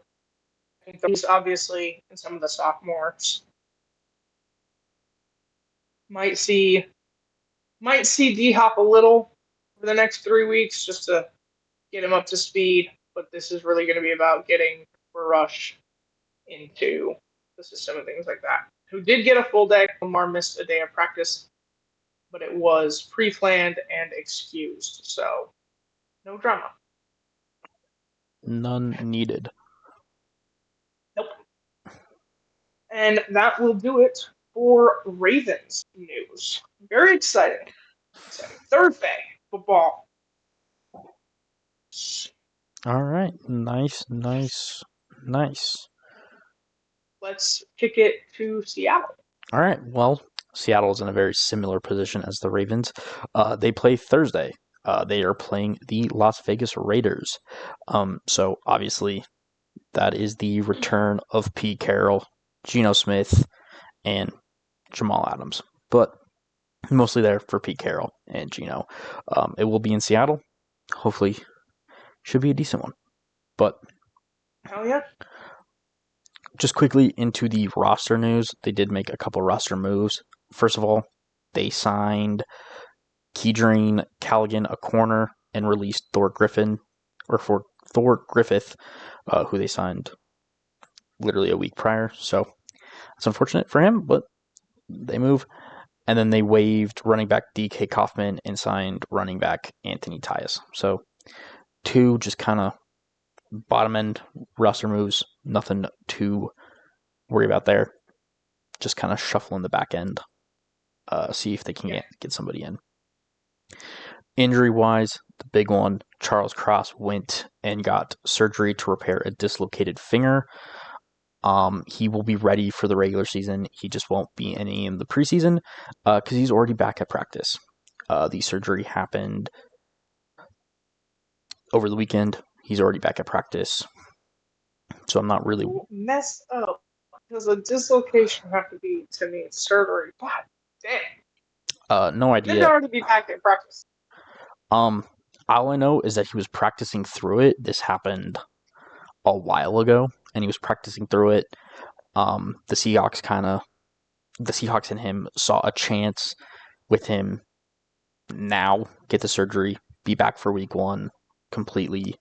I think, those obviously, and some of the sophomores. Might see D-Hop a little for the next 3 weeks just to get him up to speed, but this is really going to be about getting Rush into the system and things like that. Who did get a full day. Lamar missed a day of practice, but it was pre-planned and excused, so no drama. None needed. Nope. And that will do it for Ravens news. Very exciting. Thursday football. All right. Nice. Let's kick it to Seattle. All right. Well, Seattle is in a very similar position as the Ravens. They play Thursday. They are playing the Las Vegas Raiders. So obviously, that is the return of Pete Carroll, Geno Smith, and Jamal Adams. But mostly there for Pete Carroll and Geno. It will be in Seattle. Hopefully, should be a decent one. But hell yeah. Just quickly into the roster news, they did make a couple roster moves. First of all, they signed Keydrine Callaghan, a corner, and released Thor Griffith, who they signed literally a week prior. So it's unfortunate for him, but they move. And then they waived running back DK Kaufman and signed running back Anthony Tyus. So two just kind of bottom end roster moves, nothing to worry about there. Just kind of shuffle in the back end, see if they can get somebody in. Injury wise, the big one, Charles Cross went and got surgery to repair a dislocated finger. He will be ready for the regular season. He just won't be in the preseason because he's already back at practice. The surgery happened over the weekend. He's already back at practice. So I'm not really. Who messed up? Because a dislocation have to be to me surgery. God damn. No Didn't idea. already be back in practice. Um, all I know is that he was practicing through it. This happened a while ago, and he was practicing through it. The Seahawks and him saw a chance with him now get the surgery, be back for week 1, completely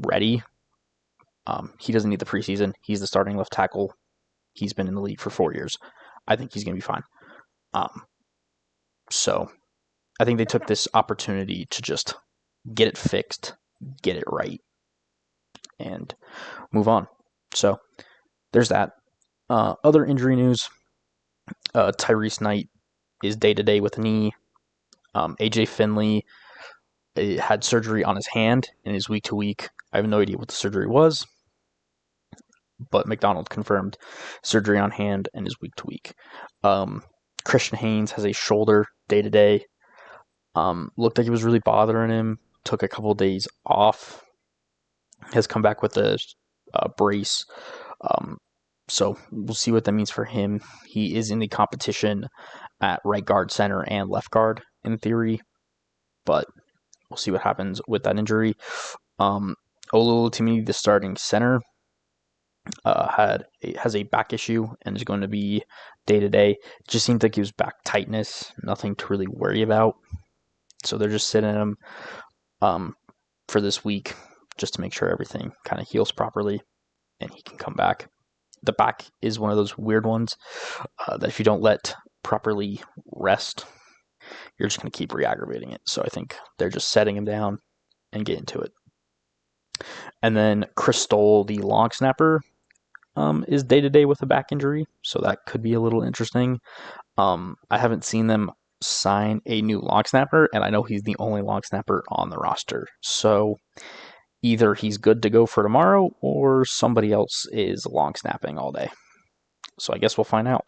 ready. He doesn't need the preseason. He's the starting left tackle. He's been in the league for 4 years. I think he's going to be fine. So I think they took this opportunity to just get it fixed, get it right, and move on. So there's that. Other injury news, Tyrese Knight is day-to-day with a knee. AJ Finley had surgery on his hand and is week to week. I have no idea what the surgery was, but McDonald confirmed surgery on hand and is week to week. Christian Haynes has a shoulder day-to-day. Looked like it was really bothering him. Took a couple of days off. Has come back with a brace. So we'll see what that means for him. He is in the competition at right guard, center, and left guard in theory, but we'll see what happens with that injury. Olulutimi, the starting center, has a back issue and is going to be day-to-day. It just seems like he was back tightness, nothing to really worry about. So they're just sitting him for this week just to make sure everything kind of heals properly and he can come back. The back is one of those weird ones that if you don't let properly rest, you're just going to keep re-aggravating it. So I think they're just setting him down and getting to it. And then Chris Stoll, the long snapper, is day-to-day with a back injury, so that could be a little interesting. I haven't seen them sign a new long snapper, and I know he's the only long snapper on the roster. So either he's good to go for tomorrow or somebody else is long snapping all day. So I guess we'll find out.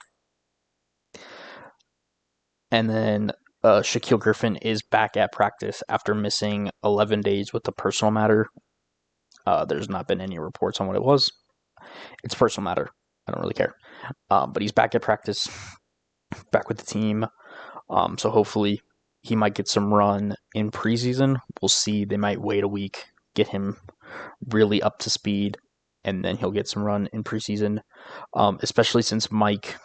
And then Shaquille Griffin is back at practice after missing 11 days with a personal matter. There's not been any reports on what it was. It's a personal matter. I don't really care. But he's back at practice, back with the team. So hopefully he might get some run in preseason. We'll see. They might wait a week, get him really up to speed, and then he'll get some run in preseason, especially since Mike,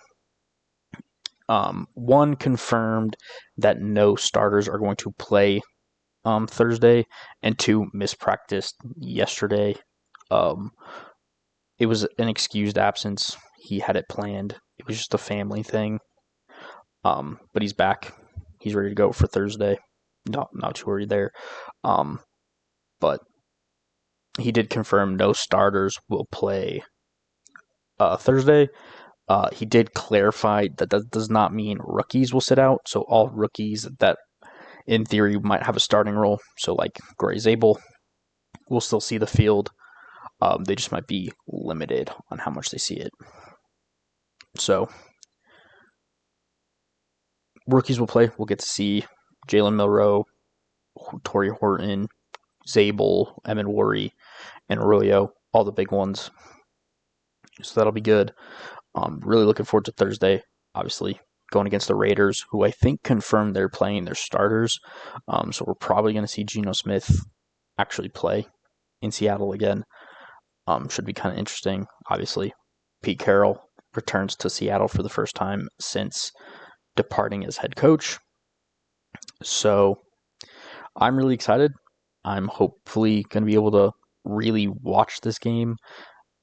one, confirmed that no starters are going to play Thursday, and two, mispracticed yesterday. It was an excused absence. He had it planned. It was just a family thing. But he's back. He's ready to go for Thursday. Not too worried there. But he did confirm no starters will play Thursday. He did clarify that that does not mean rookies will sit out. So all rookies that, in theory, might have a starting role, so like Gray Zabel, will still see the field. They just might be limited on how much they see it. So rookies will play. We'll get to see Jalen Milroe, Torrey Horton, Zabel, Emmett Worry, and Arroyo, all the big ones. So that'll be good. Really looking forward to Thursday, obviously, going against the Raiders, who I think confirmed they're playing their starters. So we're probably going to see Geno Smith actually play in Seattle again. Should be kind of interesting, obviously. Pete Carroll returns to Seattle for the first time since departing as head coach. So I'm really excited. I'm hopefully going to be able to really watch this game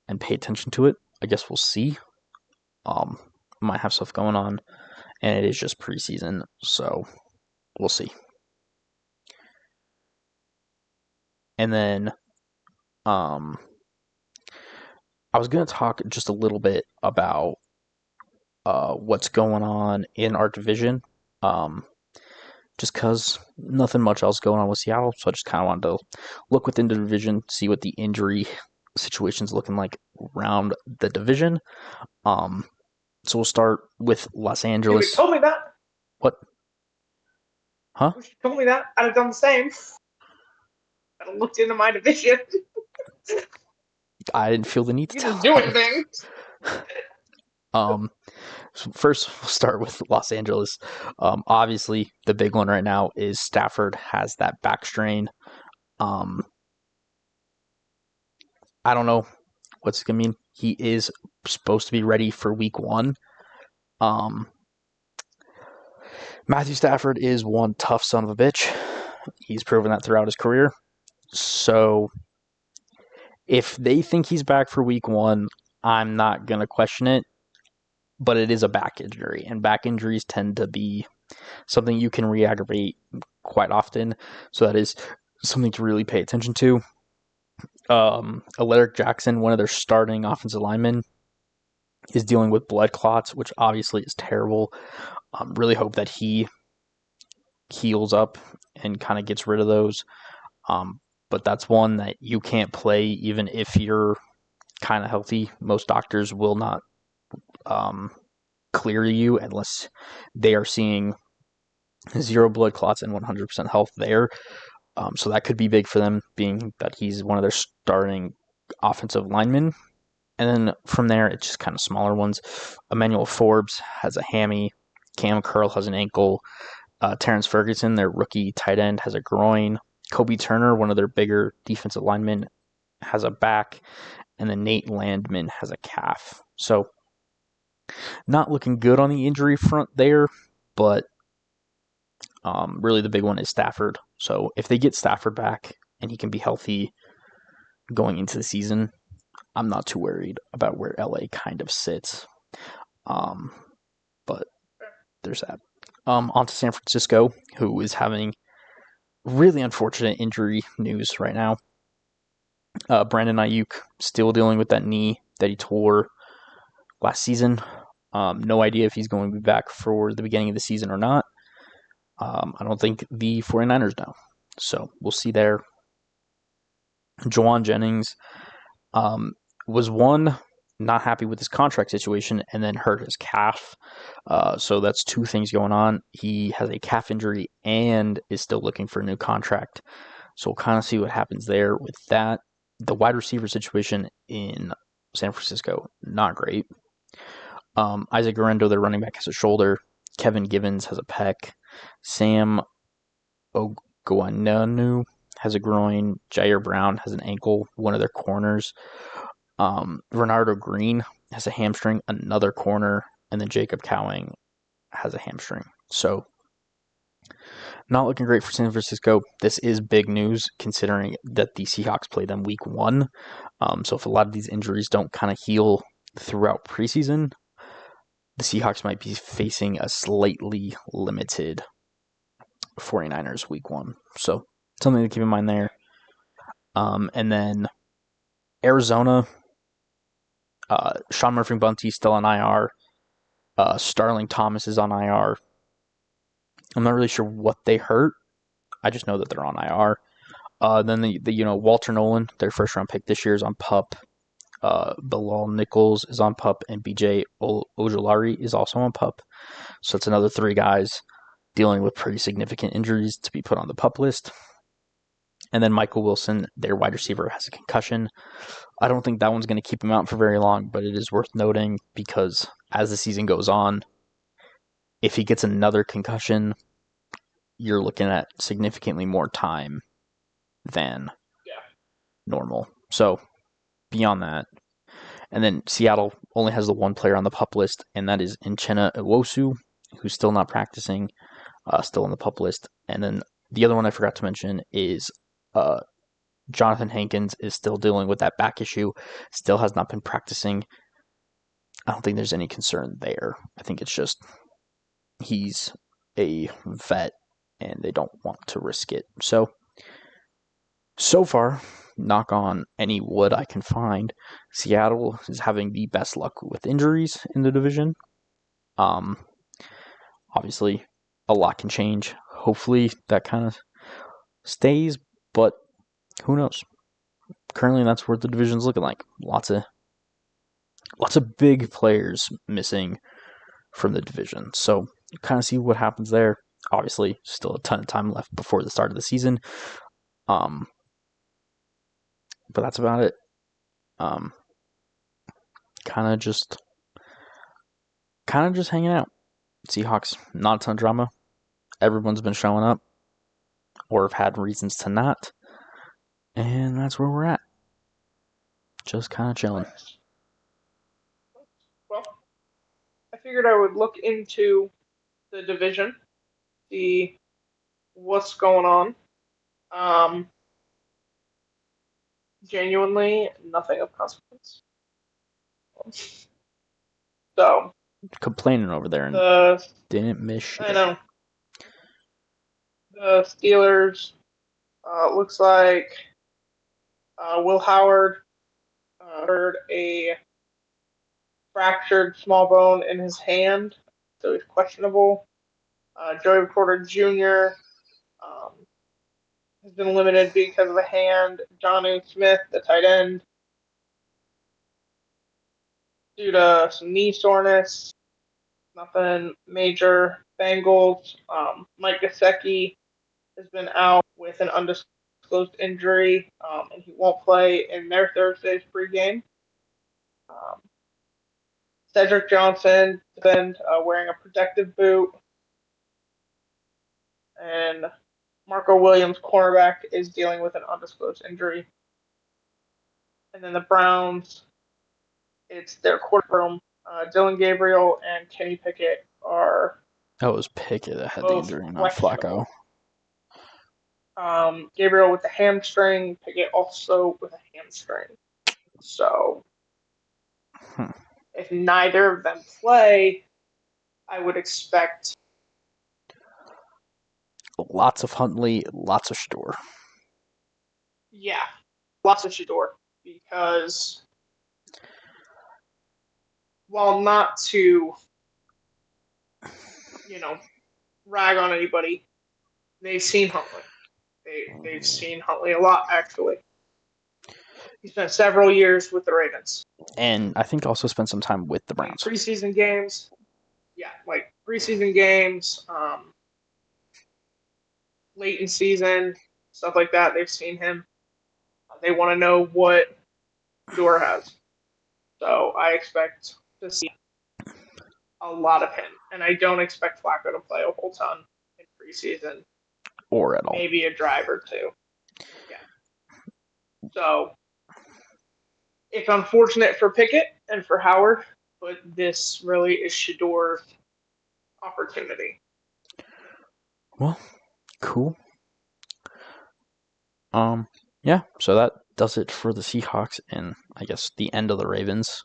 and pay attention to it. I guess we'll see. Might have stuff going on, and it is just preseason, so we'll see. And then I was going to talk just a little bit about what's going on in our division, just because nothing much else going on with Seattle, so I just kind of wanted to look within the division, see what the injury situation's looking like around the division. So we'll start with Los Angeles. You told me that. What? Huh? Wish you told me that. I'd have done the same. I'd have looked into my division. I didn't feel the need to You tell didn't do them. anything. So first, we'll start with Los Angeles. Obviously, the big one right now is Stafford has that back strain. Um, I don't know what's it gonna mean. He is supposed to be ready for Week 1. Um, Matthew Stafford is one tough son of a bitch. He's proven that throughout his career. So if they think he's back for Week 1, I'm not gonna question it. But it is a back injury, and back injuries tend to be something you can re-aggravate quite often. So that is something to really pay attention to. Alaric Jackson, one of their starting offensive linemen, is dealing with blood clots, which obviously is terrible. Really hope that he heals up and kind of gets rid of those. But that's one that you can't play even if you're kind of healthy. Most doctors will not clear you unless they are seeing zero blood clots and 100% health there. So that could be big for them, being that he's one of their starting offensive linemen. And then from there, it's just kind of smaller ones. Emmanuel Forbes has a hammy. Cam Curl has an ankle. Terrence Ferguson, their rookie tight end, has a groin. Kobe Turner, one of their bigger defensive linemen, has a back. And then Nate Landman has a calf. So not looking good on the injury front there, but really the big one is Stafford. So if they get Stafford back and he can be healthy going into the season, I'm not too worried about where LA kind of sits. But there's that. On to San Francisco, who is having really unfortunate injury news right now. Brandon Ayuk still dealing with that knee that he tore last season. No idea if he's going to be back for the beginning of the season or not. I don't think the 49ers know. So we'll see there. Juwan Jennings was one, not happy with his contract situation, and then hurt his calf. So that's two things going on. He has a calf injury and is still looking for a new contract. So we'll kind of see what happens there with that. The wide receiver situation in San Francisco, not great. Isaac Guerrero, their running back, has a shoulder. Kevin Givens has a pec. Sam Ogoananu has a groin. Jair Brown has an ankle, one of their corners. Renardo Green has a hamstring, another corner, and then Jacob Cowing has a hamstring. So not looking great for San Francisco. This is big news considering that the Seahawks play them week 1. So if a lot of these injuries don't kind of heal throughout preseason, the Seahawks might be facing a slightly limited 49ers week 1. So something to keep in mind there. And then Arizona, Sean Murphy-Bunty still on IR. Starling Thomas is on IR. I'm not really sure what they hurt. I just know that they're on IR. Then the Walter Nolan, their first round pick this year, is on PUP. Bilal Nichols is on PUP, and BJ Ojolari is also on PUP. So it's another 3 guys dealing with pretty significant injuries to be put on the PUP list. And then Michael Wilson, their wide receiver, has a concussion. I don't think that one's going to keep him out for very long, but it is worth noting because as the season goes on, if he gets another concussion, you're looking at significantly more time than normal. So beyond that, and then Seattle only has the one player on the PUP list, and that is Uchenna Nwosu, who's still not practicing, still on the PUP list. And then the other one I forgot to mention is Jonathan Hankins is still dealing with that back issue, still has not been practicing. I don't think there's any concern there. I think it's just he's a vet and they don't want to risk it. So far, knock on any wood I can find, Seattle is having the best luck with injuries in the division. Obviously, a lot can change. Hopefully, that kind of stays, but who knows? Currently, that's what the division's looking like. Lots of big players missing from the division. So kind of see what happens there. Obviously, still a ton of time left before the start of the season. But that's about it. Kind of just hanging out. Seahawks, not a ton of drama. Everyone's been showing up or have had reasons to not. And that's where we're at. Just kind of chilling. Nice. Well, I figured I would look into the division, see what's going on. Um, Genuinely, nothing of consequence. So Complaining over there and the didn't miss shit. I know the Steelers looks like Will Howard heard a fractured small bone in his hand, so he's questionable. Joey Porter Jr. Has been limited because of a hand. Jonnu Smith, the tight end, due to some knee soreness. Nothing major. Bengals. Mike Gesicki has been out with an undisclosed injury, and he won't play in their Thursday's pregame. Um, Cedric Johnson been wearing a protective boot, and Marco Williams, cornerback, is dealing with an undisclosed injury. And then the Browns, it's their quarterback. Dylan Gabriel and Kenny Pickett are That was Pickett that had the both injury, not questionable. Flacco. Gabriel with the hamstring, Pickett also with a hamstring. So if neither of them play, I would expect Lots of Huntley, lots of Shador. lots of Shador, because while not to, rag on anybody, they've seen Huntley. They've seen Huntley a lot, actually. He spent several years with the Ravens. And I think also spent some time with the Browns. Preseason games. Yeah, like preseason games, late in season, stuff like that. They've seen him. They want to know what Fedor has. So I expect to see a lot of him. And I don't expect Flacco to play a whole ton in preseason. Or at all. Maybe a drive or two. Yeah. So it's unfortunate for Pickett and for Howard, but this really is Shador's opportunity. Well, cool. Yeah, so that does it for the Seahawks and I guess the end of the Ravens.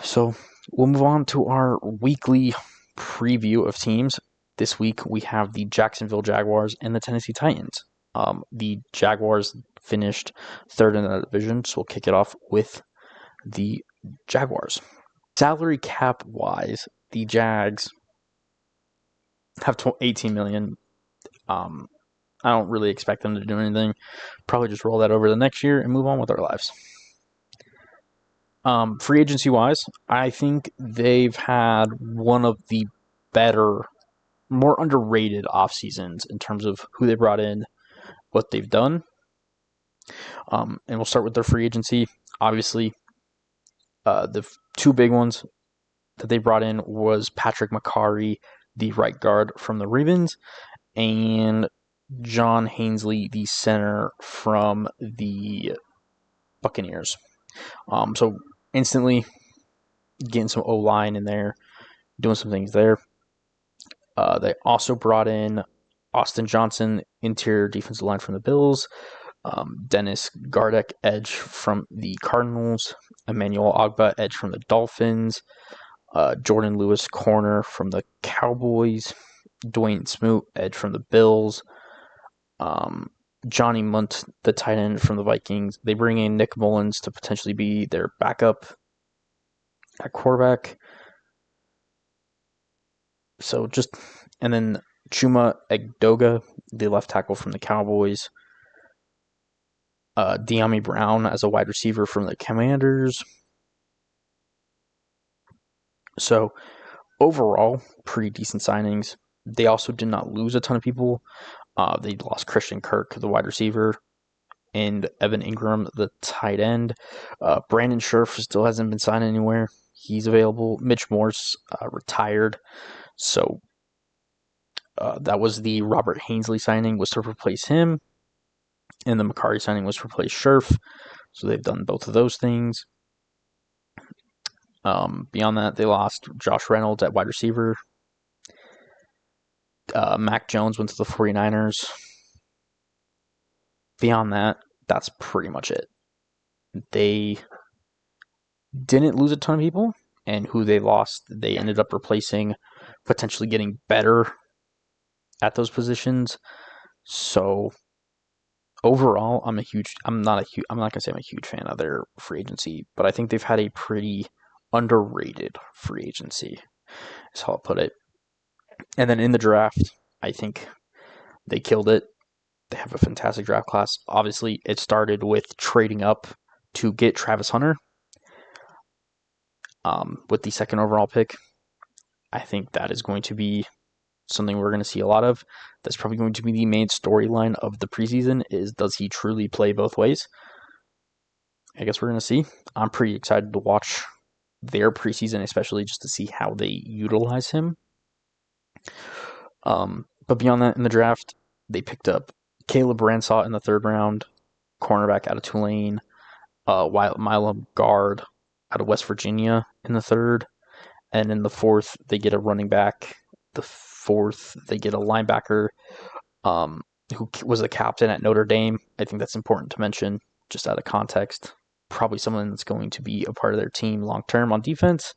So we'll move on to our weekly preview of teams. This week we have the Jacksonville Jaguars and the Tennessee Titans. The Jaguars finished third in the division, so we'll kick it off with the Jaguars. Salary cap wise, the Jags have 18 million. I don't really expect them to do anything. Probably just roll that over the next year and move on with our lives. Free agency wise, I think they've had one of the better, more underrated off seasons in terms of who they brought in, what they've done. And we'll start with their free agency. Obviously, the two big ones that they brought in was Patrick McCarry, the right guard from the Ravens, and John Hainsley, the center from the Buccaneers. So instantly getting some O-line in there, doing some things there. They also brought in Austin Johnson, interior defensive line from the Bills, Dennis Gardeck, edge from the Cardinals, Emmanuel Ogba, edge from the Dolphins, Jordan Lewis, corner from the Cowboys, Dwayne Smoot, edge from the Bills, Johnny Munt, the tight end from the Vikings. They bring in Nick Mullins to potentially be their backup at quarterback. So and then Chuma Egdoga, the left tackle from the Cowboys. De'Ami Brown as a wide receiver from the Commanders. So overall, pretty decent signings. They also did not lose a ton of people. They lost Christian Kirk, the wide receiver, and Evan Ingram, the tight end. Brandon Scherf still hasn't been signed anywhere. He's available. Mitch Morse retired, so that was the Robert Hainsley signing, was to replace him, and the Macari signing was to replace Scherf. So they've done both of those things. Beyond that, they lost Josh Reynolds at wide receiver. Mac Jones went to the 49ers. Beyond that, that's pretty much it. They didn't lose a ton of people, and who they lost, they ended up replacing, potentially getting better at those positions. So overall, I'm not gonna say I'm a huge fan of their free agency, but I think they've had a pretty underrated free agency, is how I'll put it. And then in the draft, I think they killed it. They have a fantastic draft class. Obviously, it started with trading up to get Travis Hunter with the second overall pick. I think that is going to be something we're going to see a lot of. That's probably going to be the main storyline of the preseason, is does he truly play both ways? I guess we're going to see. I'm pretty excited to watch their preseason, especially just to see how they utilize him. But beyond that, in the draft, they picked up Caleb Ransaw in the third round, cornerback out of Tulane, Milo guard out of West Virginia in the third, and in the fourth, they get a running back. The fourth, they get a linebacker who was the captain at Notre Dame. I think that's important to mention, just out of context. Probably someone that's going to be a part of their team long term on defense.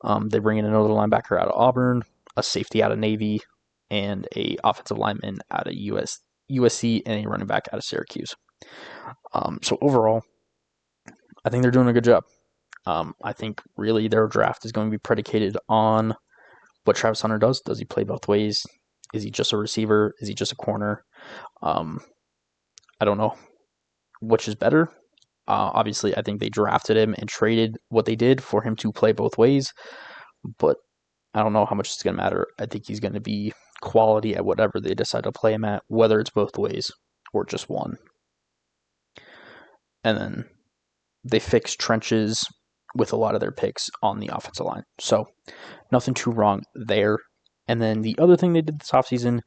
They bring in another linebacker out of Auburn, a safety out of Navy, and a offensive lineman out of USC, and a running back out of Syracuse. So overall, I think they're doing a good job. I think really their draft is going to be predicated on what Travis Hunter does. Does he play both ways? Is he just a receiver? Is he just a corner? I don't know which is better. Obviously, I think they drafted him and traded what they did for him to play both ways, but I don't know how much it's going to matter. I think he's going to be quality at whatever they decide to play him at, whether it's both ways or just one. And then they fixed trenches with a lot of their picks on the offensive line. So nothing too wrong there. And then the other thing they did this offseason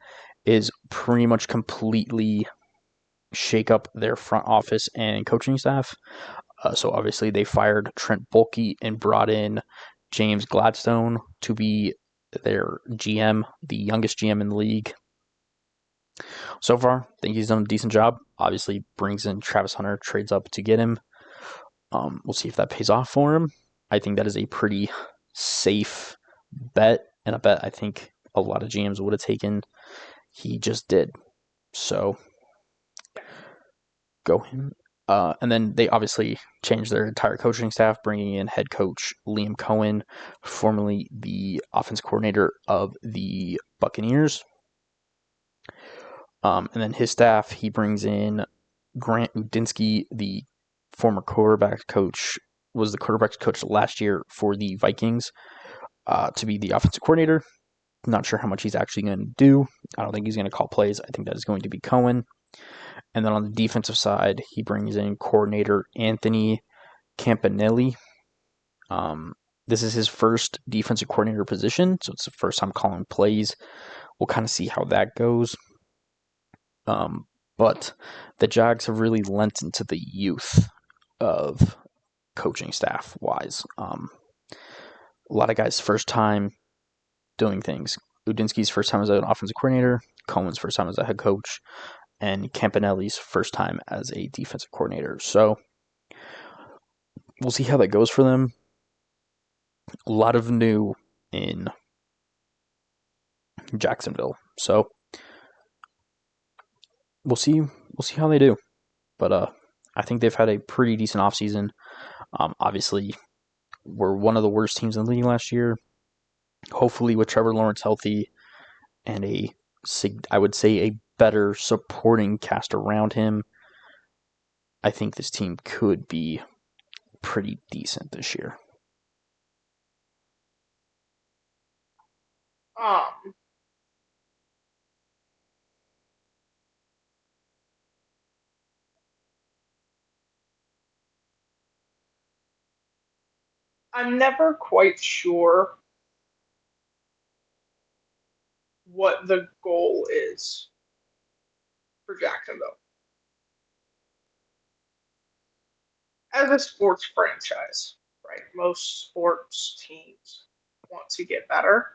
is pretty much completely shake up their front office and coaching staff. So obviously they fired Trent Baalke and brought in James Gladstone to be their GM, the youngest GM in the league. So far, I think he's done a decent job. Obviously brings in Travis Hunter, trades up to get him. We'll see if that pays off for him. I think that is a pretty safe bet, and a bet I think a lot of GMs would have taken. He just did. So, go him. And then they obviously changed their entire coaching staff, bringing in head coach Liam Cohen, formerly the offense coordinator of the Buccaneers. And then his staff, he brings in Grant Udinsky, the former quarterback coach, was the quarterback coach last year for the Vikings, to be the offensive coordinator. Not sure how much he's actually going to do. I don't think he's going to call plays. I think that is going to be Cohen. And then on the defensive side, he brings in coordinator Anthony Campanelli. This is his first defensive coordinator position, so it's the first time calling plays. We'll kind of see how that goes. But the Jags have really lent into the youth of coaching staff wise. A lot of guys' first time doing things. Udinsky's first time as an offensive coordinator, Cohen's first time as a head coach, and Campanelli's first time as a defensive coordinator. So we'll see how that goes for them. A lot of new in Jacksonville. So we'll see how they do. But I think they've had a pretty decent offseason. Obviously, we're one of the worst teams in the league last year. Hopefully, with Trevor Lawrence healthy and I would say a better supporting cast around him, I think this team could be pretty decent this year. Um, I'm never quite sure what the goal is for Jacksonville as a sports franchise, right? Most sports teams want to get better.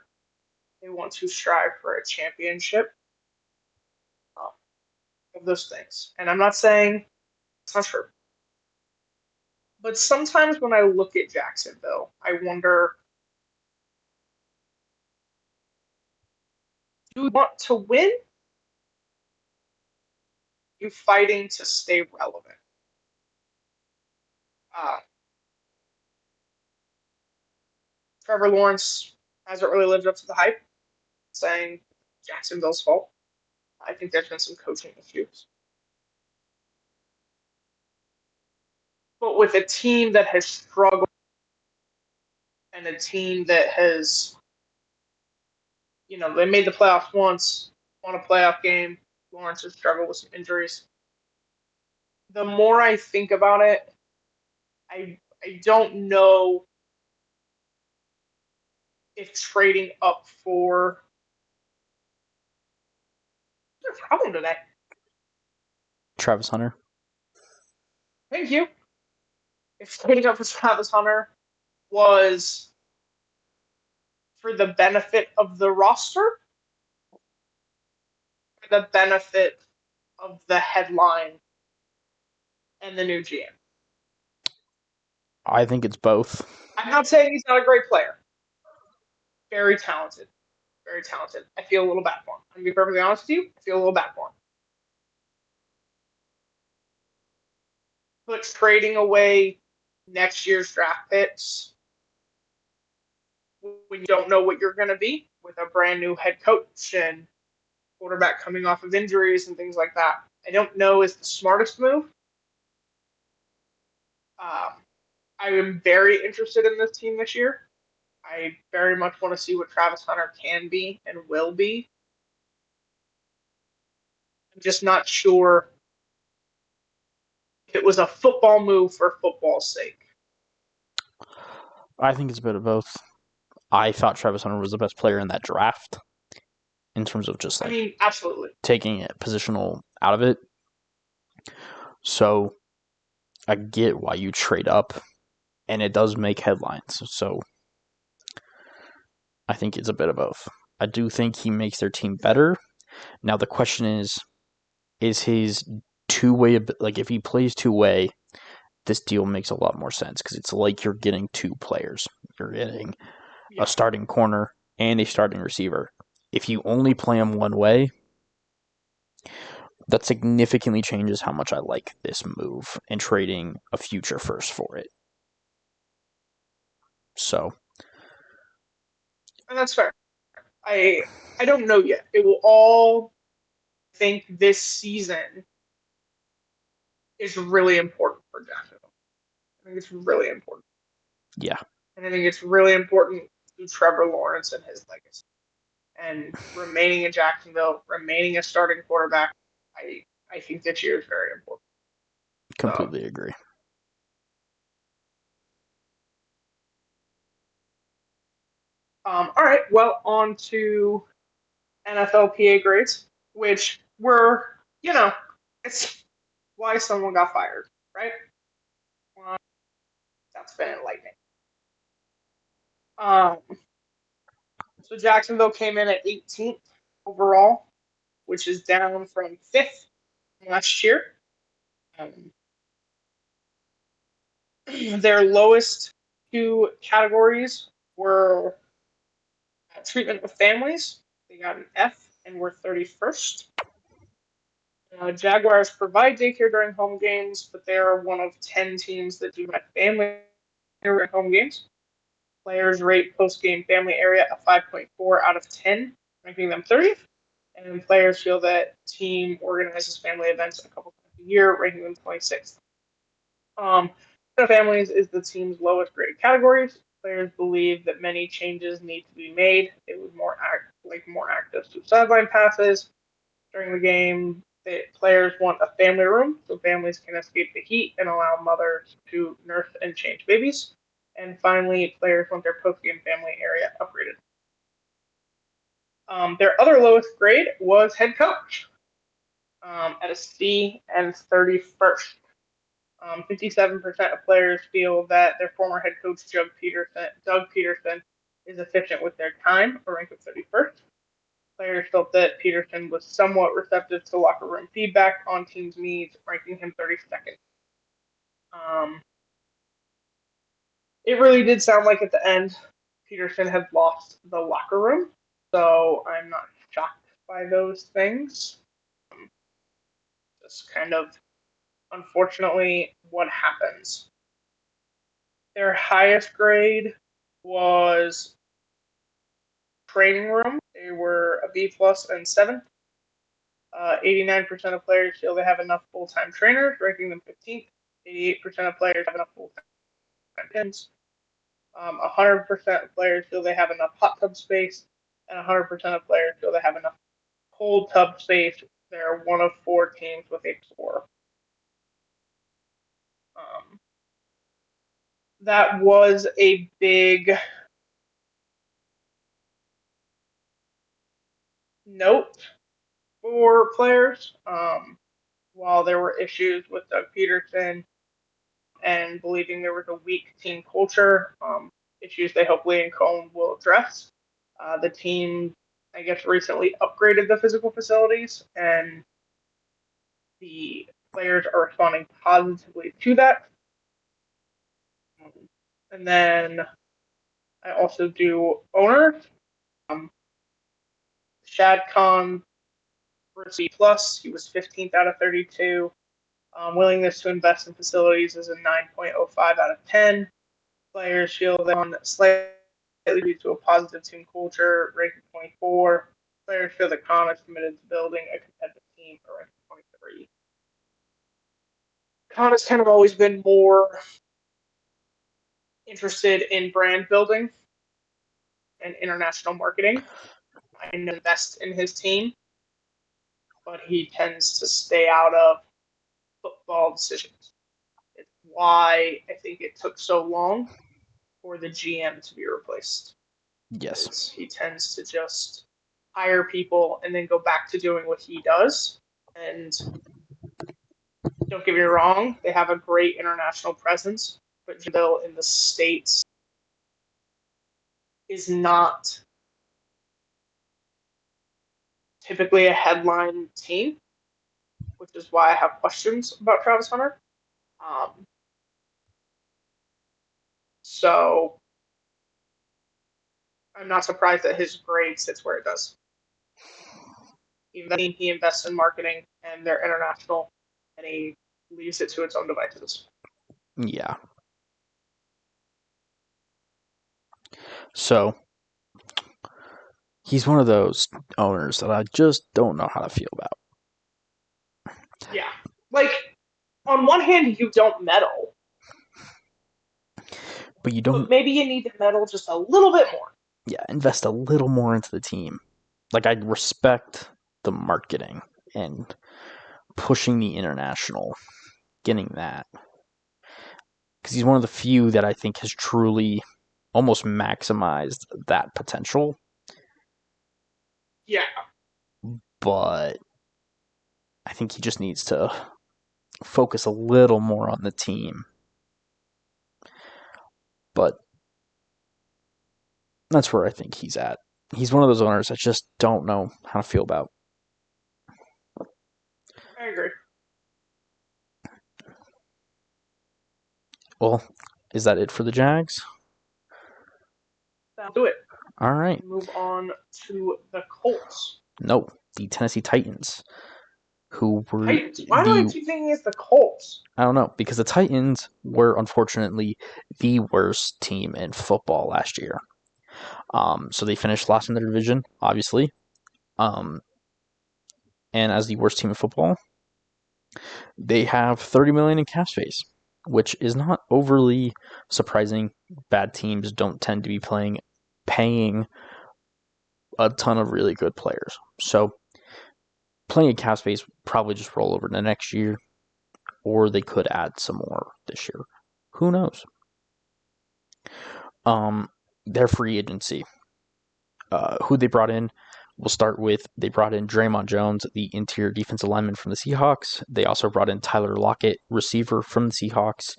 They want to strive for a championship, um, of those things. And I'm not saying it's not true, but sometimes when I look at Jacksonville, I wonder, do you want to win? You fighting to stay relevant. Uh, Trevor Lawrence hasn't really lived up to the hype, saying Jacksonville's fault. I think there's been some coaching issues. But with a team that has struggled and a team that has, they made the playoffs once, won a playoff game. Lawrence has struggled with some injuries. The more I think about it, I don't know if trading up for what's their problem today. Travis Hunter. Thank you. If trading up for Travis Hunter was for the benefit of the roster, for the benefit of the headline and the new GM. I think it's both. I'm not saying he's not a great player. Very talented. Very talented. I feel a little bad for him. I'm going to be perfectly honest with you. I feel a little bad for him. But trading away next year's draft picks when you don't know what you're going to be with a brand new head coach and quarterback coming off of injuries and things like that, I don't know is the smartest move. I am very interested in this team this year. I very much want to see what Travis Hunter can be and will be. I'm just not sure if it was a football move for football's sake. I think it's a bit of both. I thought Travis Hunter was the best player in that draft in terms of just Absolutely. taking it positional out of it. So I get why you trade up, and it does make headlines. So I think it's a bit of both. I do think he makes their team better. Now the question is his two-way, if he plays two-way, this deal makes a lot more sense because it's like you're getting two players. You're getting a starting corner and a starting receiver. If you only play them one way, that significantly changes how much I like this move and trading a future first for it. So, And that's fair. I don't know yet. It will all think this season is really important for Jacksonville. I think it's really important. yeah. And I think it's really important to Trevor Lawrence and his legacy. And remaining in Jacksonville, remaining a starting quarterback, I think this year is very important. Completely agree. All right, well, on to NFLPA grades, which were, it's why someone got fired, right? Well, that's been enlightening. So Jacksonville came in at 18th overall, which is down from 5th last year. Their lowest two categories were treatment of families. They got an F and were 31st. Jaguars provide daycare during home games, but they are one of 10 teams that do not family during home games. Players rate post-game family area a 5.4 out of 10, ranking them 30th. And players feel that team organizes family events a couple times a year, ranking them 26th. Families is the team's lowest graded categories. Players believe that many changes need to be made. It would more like more access to sideline passes during the game. Players want a family room so families can escape the heat and allow mothers to nurse and change babies. And finally, players want their post-game family area upgraded. Their other lowest grade was head coach at a C and 31st. 57% of players feel that their former head coach Doug Peterson is efficient with their time, a rank of 31st. Players felt that Peterson was somewhat receptive to locker room feedback on teams' needs, ranking him 32nd. Um, it really did sound like at the end Peterson had lost the locker room, so I'm not shocked by those things. Just kind of, unfortunately, what happens. Their highest grade was training room. They were a B plus and 7. 89% of players feel they have enough full-time trainers, ranking them 15th. 88% of players have enough full-time pins. 100% of players feel they have enough hot tub space, and 100% of players feel they have enough cold tub space. They're one of 4 teams with a 4. That was a big note for players. While there were issues with Doug Peterson and believing there was a weak team culture, issues they hope Lee and Cohn will address. The team, I guess, recently upgraded the physical facilities, and the players are responding positively to that. And then I also do owners. Shad Khan for C plus. He was 15th out of 32. Willingness to invest in facilities is a 9.05 out of 10. Players feel they on slightly due to a positive team culture, rated 24. Players feel that Khan is committed to building a competitive team, rated 23. Khan has kind of always been more interested in brand building and international marketing and invest in his team, but he tends to stay out of football decisions. It's why I think it took so long for the GM to be replaced. Yes. He tends to just hire people and then go back to doing what he does. And don't get me wrong, they have a great international presence, but Bill in the States is not typically a headline team, which is why I have questions about Travis Hunter. So I'm not surprised that his grade sits where it does. Even he invests in marketing and they're international, and he leaves it to its own devices. Yeah. So he's one of those owners that I just don't know how to feel about. Yeah. Like, on one hand, you don't meddle. But you don't. But maybe you need to meddle just a little bit more. Yeah, invest a little more into the team. Like, I respect the marketing and pushing the international, getting that. Because he's one of the few that I think has truly almost maximized that potential. Yeah. But I think he just needs to focus a little more on the team. But that's where I think he's at. He's one of those owners I just don't know how to feel about. I agree. Well, is that it for the Jags? That'll do it. All right. Move on to the Colts. No, the Tennessee Titans, who were Titans. Why do I keep thinking it's the Colts? I don't know, because the Titans were unfortunately the worst team in football last year. So they finished last in their division, obviously. And as the worst team in football, they have $30 million in cap space, which is not overly surprising. Bad teams don't tend to be paying a ton of really good players. So plenty of cap space, probably just roll over to next year, or they could add some more this year. Who knows? Their free agency. Who they brought in? We'll start with they brought in Draymond Jones, the interior defensive lineman from the Seahawks. They also brought in Tyler Lockett, receiver from the Seahawks.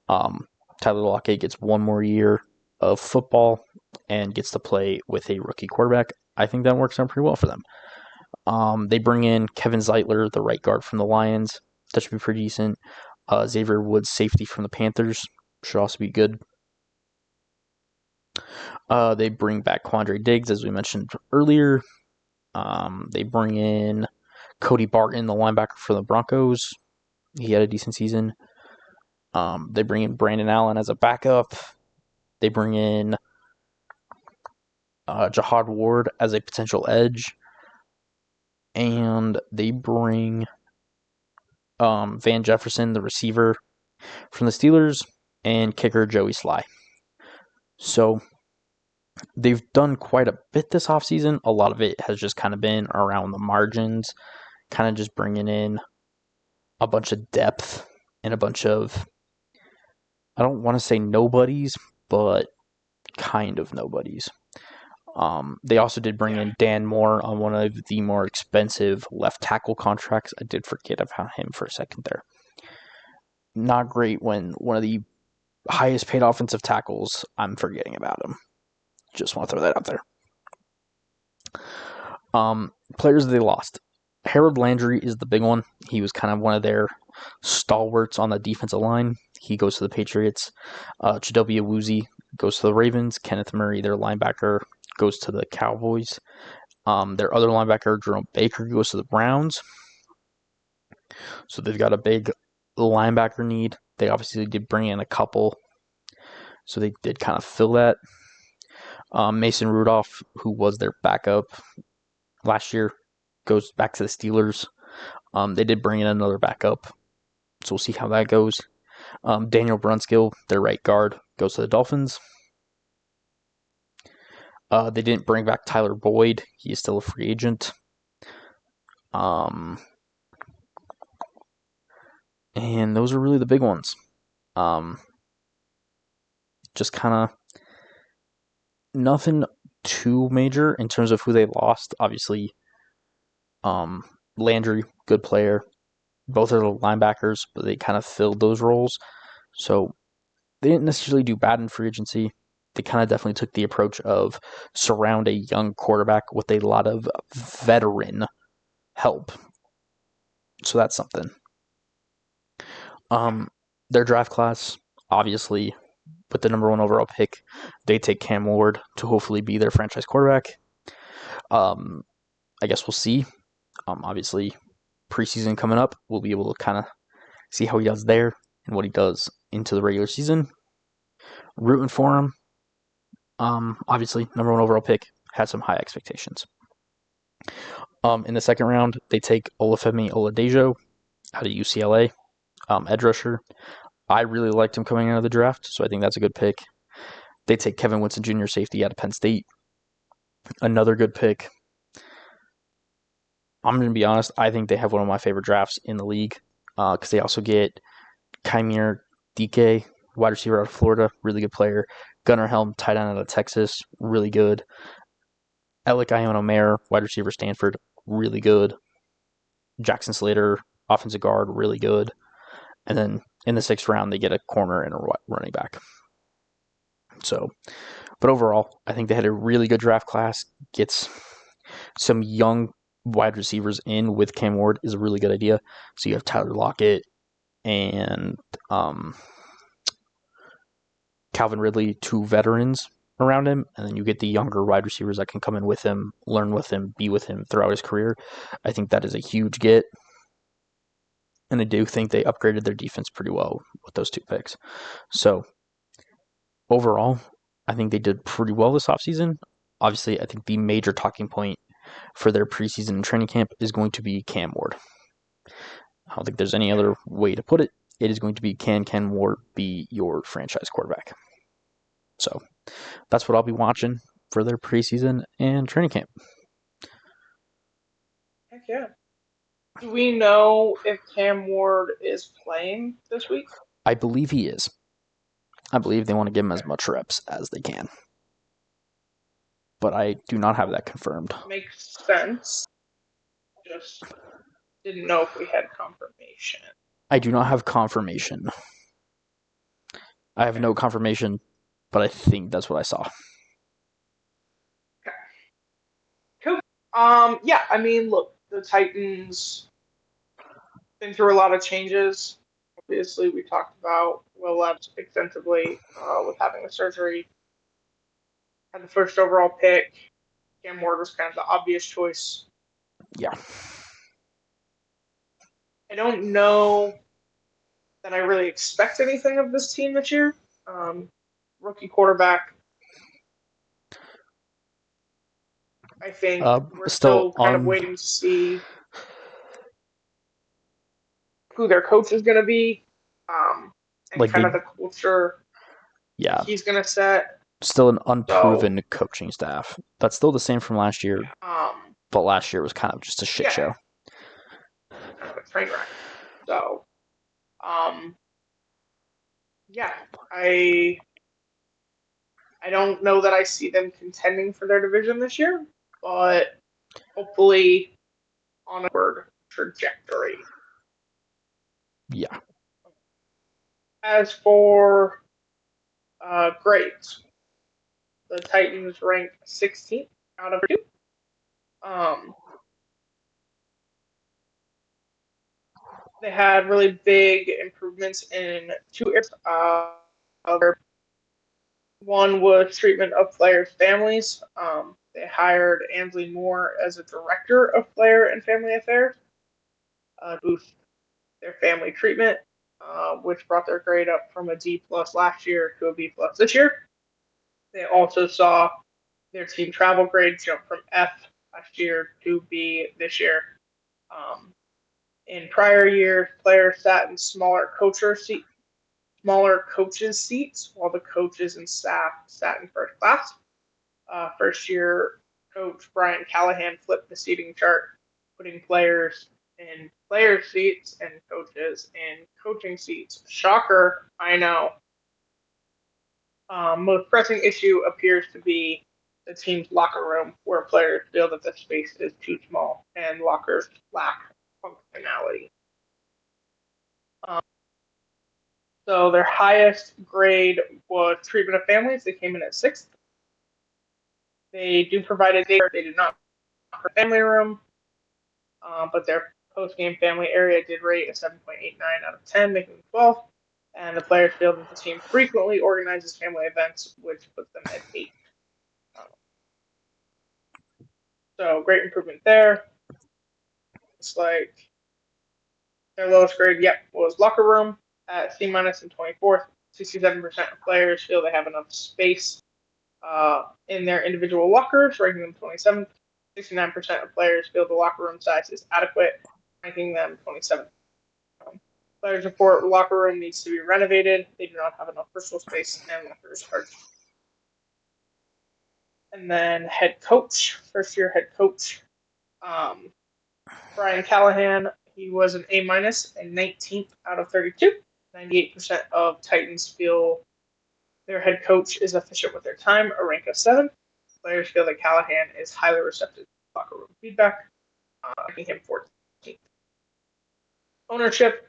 Tyler Lockett gets one more year of football and gets to play with a rookie quarterback. I think that works out pretty well for them. They bring in Kevin Zeitler, the right guard from the Lions. That should be pretty decent. Xavier Woods, safety from the Panthers. Should also be good. They bring back Quandre Diggs, as we mentioned earlier. They bring in Cody Barton, the linebacker for the Broncos. He had a decent season. They bring in Brandon Allen as a backup. They bring in Jahad Ward as a potential edge. And they bring Van Jefferson, the receiver from the Steelers, and kicker Joey Sly. So they've done quite a bit this offseason. A lot of it has just kind of been around the margins, kind of just bringing in a bunch of depth and a bunch of, I don't want to say nobodies, but kind of nobodies. They also did bring in Dan Moore on one of the more expensive left tackle contracts. I did forget about him for a second there. Not great when one of the highest paid offensive tackles, I'm forgetting about him. Just want to throw that out there. Players they lost. Harold Landry is the big one. He was kind of one of their stalwarts on the defensive line. He goes to the Patriots. Chidobe Awuzie goes to the Ravens. Kenneth Murray, their linebacker, goes to the Cowboys. Their other linebacker, Jerome Baker, goes to the Browns. So they've got a big linebacker need. They obviously did bring in a couple, so they did kind of fill that. Mason Rudolph, who was their backup last year, goes back to the Steelers. They did bring in another backup, so we'll see how that goes. Daniel Brunskill, their right guard, goes to the Dolphins. They didn't bring back Tyler Boyd. He is still a free agent. And those are really the big ones. Just kind of nothing too major in terms of who they lost. Obviously, Landry, good player. Both are the linebackers, but they kind of filled those roles. So they didn't necessarily do bad in free agency. They kind of definitely took the approach of surround a young quarterback with a lot of veteran help. So that's something. Their draft class, obviously, with the number 1 overall pick, they take Cam Ward to hopefully be their franchise quarterback. I guess we'll see. Obviously, preseason coming up, we'll be able to kind of see how he does there and what he does into the regular season. Rooting for him. Obviously, number 1 overall pick, had some high expectations. In the second round, they take Olufemi Oladejo out of UCLA, edge rusher. I really liked him coming out of the draft, so I think that's a good pick. They take Kevin Winston Jr., safety out of Penn State. Another good pick. I'm going to be honest, I think they have one of my favorite drafts in the league because they also get Kymir Dike, wide receiver out of Florida, really good player. Gunnar Helm, tight end out of Texas, really good. Alec Iono-Mayer, wide receiver, Stanford, really good. Jackson Slater, offensive guard, really good. And then in the 6th round, they get a corner and a running back. So, but overall, I think they had a really good draft class. Gets some young wide receivers in with Cam Ward is a really good idea. So you have Tyler Lockett and Calvin Ridley, 2 veterans around him, and then you get the younger wide receivers that can come in with him, learn with him, be with him throughout his career. I think that is a huge get. And I do think they upgraded their defense pretty well with those 2 picks. So, overall, I think they did pretty well this offseason. Obviously, I think the major talking point for their preseason and training camp is going to be Cam Ward. I don't think there's any other way to put it. It is going to be, can Cam Ward be your franchise quarterback? So, that's what I'll be watching for their preseason and training camp. Heck yeah. Do we know if Cam Ward is playing this week? I believe he is. I believe they want to give him as much reps as they can. But I do not have that confirmed. Makes sense. Just didn't know if we had confirmation. I do not have confirmation. I have no confirmation, but I think that's what I saw. Okay. Cool. Yeah, I mean, look, the Titans been through a lot of changes. Obviously, we talked about Will Levis extensively with having the surgery. Had the first overall pick. Cam Ward was kind of the obvious choice. Yeah. I don't know that I really expect anything of this team this year. Rookie quarterback. I think we're still kind of waiting to see who their coach is going to be, and kind of the culture he's going to set. Still an unproven coaching staff. That's still the same from last year, but last year was kind of just a shit show. Kind of a train wreck. So, yeah, I don't know that I see them contending for their division this year, but hopefully on a upward trajectory. Yeah. As for grades, the Titans ranked 16th out of 2. They had really big improvements in 2 areas. One was treatment of players' families. They hired Ansley Moore as a director of player and family affairs to boost their family treatment, which brought their grade up from a D plus last year to a B plus this year. They also saw their team travel grade jump from F last year to B this year. In prior years, players sat in smaller coaches' seats, while the coaches and staff sat in first class. First year coach Brian Callahan flipped the seating chart, putting players in player seats and coaches in coaching seats. Shocker, I know. Most pressing issue appears to be the team's locker room, where players feel that the space is too small and lockers lack functionality. So their highest grade was treatment of families. They came in at 6th. They do provide a day. They did not offer a family room, but their post-game family area did rate a 7.89 out of 10, making them 12th. And the players feel that the team frequently organizes family events, which puts them at 8. So great improvement there. It's like their lowest grade, was locker room at C- and 24th. 67% of players feel they have enough space in their individual lockers, ranking them 27th. 69% of players feel the locker room size is adequate, ranking them 27th. Players report locker room needs to be renovated. They do not have enough personal space, and lockers are. And then head coach, first year head coach, Brian Callahan. He was an A- and 19th out of 32. 98% of Titans feel their head coach is efficient with their time, a rank of 7. Players feel that Callahan is highly receptive to locker room feedback, making him 14th. Ownership.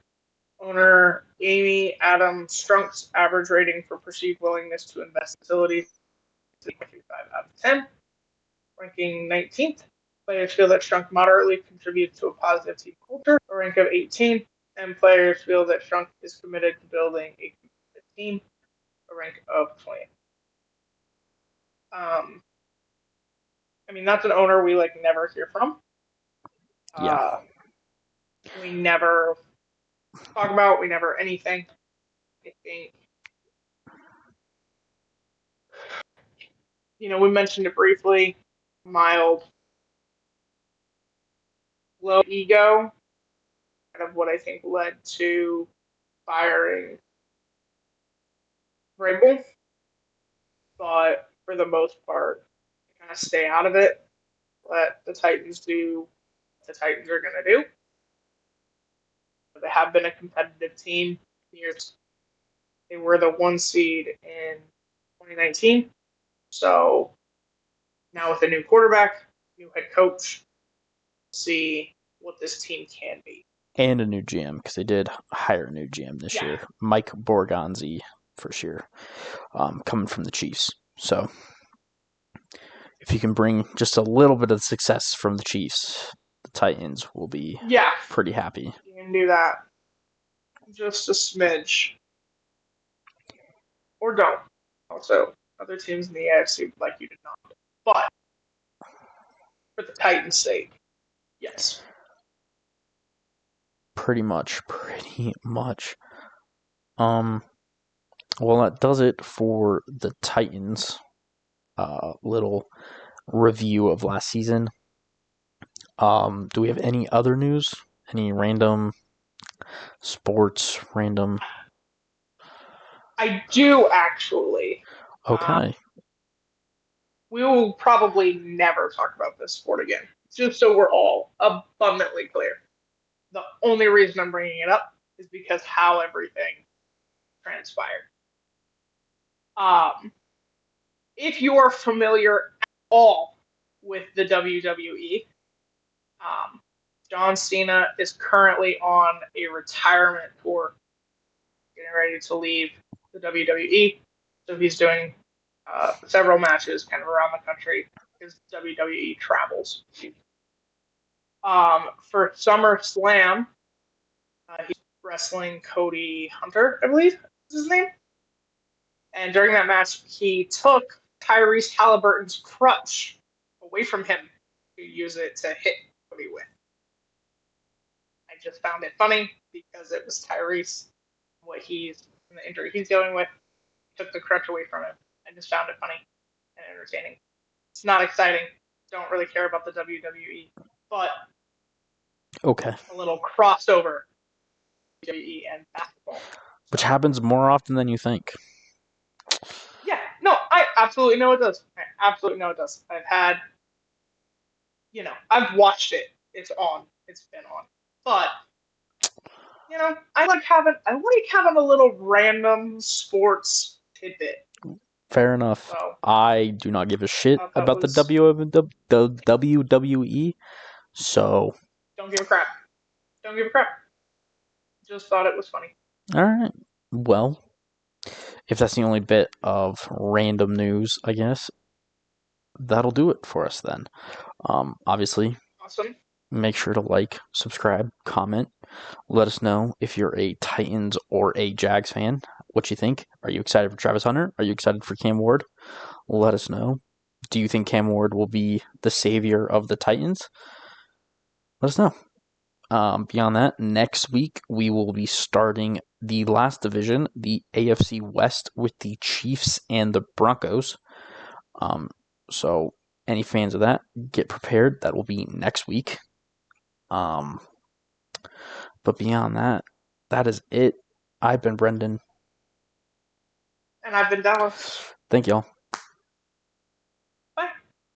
Owner Amy Adams Strunk's average rating for perceived willingness to invest in facilities is 8.35 out of 10, ranking 19th. Players feel that Strunk moderately contributes to a positive team culture, a rank of 18, and players feel that Strunk is committed to building a competitive team, a rank of 20. I mean, that's an owner we never hear from. We never talk about. We never anything. I think we mentioned it briefly. Mild, low ego, kind of what I think led to firing Vrabel. But for the most part, kind of stay out of it. Let the Titans do what the Titans are going to do. They have been a competitive team years. They were the 1 seed in 2019. So now with a new quarterback, new head coach, see what this team can be. And a new GM, because they did hire a new GM this year. Mike Borgonzi, for sure, coming from the Chiefs. So if you can bring just a little bit of success from the Chiefs, the Titans will be pretty happy. You can do that. Just a smidge. Or don't. Also, other teams in the AFC would like you to not. But for the Titans' sake, yes. Pretty much. Well, that does it for the Titans. Little review of last season. Do we have any other news? Any random sports, random? I do actually. Okay. We will probably never talk about this sport again, just so we're all abundantly clear. The only reason I'm bringing it up is because how everything transpired. If you are familiar at all with the WWE, John Cena is currently on a retirement tour, getting ready to leave the WWE. So he's doing several matches kind of around the country because WWE travels. For SummerSlam, he's wrestling Cody Hunter, I believe is his name. And during that match, he took Tyrese Halliburton's crutch away from him to use it to hit Cody with. I just found it funny because it was Tyrese, the injury he's dealing with, took the crutch away from him. I just found it funny and entertaining. It's not exciting. Don't really care about the WWE, but okay, a little crossover WWE and basketball, which happens more often than you think. Yeah, no, I absolutely know it does. I've had, I've watched it. It's on. It's been on. But I like having a little random sports tidbit. Fair enough. So, I do not give a shit about the WWE, so don't give a crap. Just thought it was funny. All right. Well, if that's the only bit of random news, I guess that'll do it for us then. Obviously, Awesome. Make sure to like, subscribe, comment. Let us know if you're a Titans or a Jags fan. What you think? Are you excited for Travis Hunter? Are you excited for Cam Ward? Let us know. Do you think Cam Ward will be the savior of the Titans? Let us know. Beyond that, next week we will be starting the last division, the AFC West, with the Chiefs and the Broncos. So any fans of that, get prepared. That will be next week. But beyond that, that is it. I've been Brendan. And I've been Dallas. Thank y'all.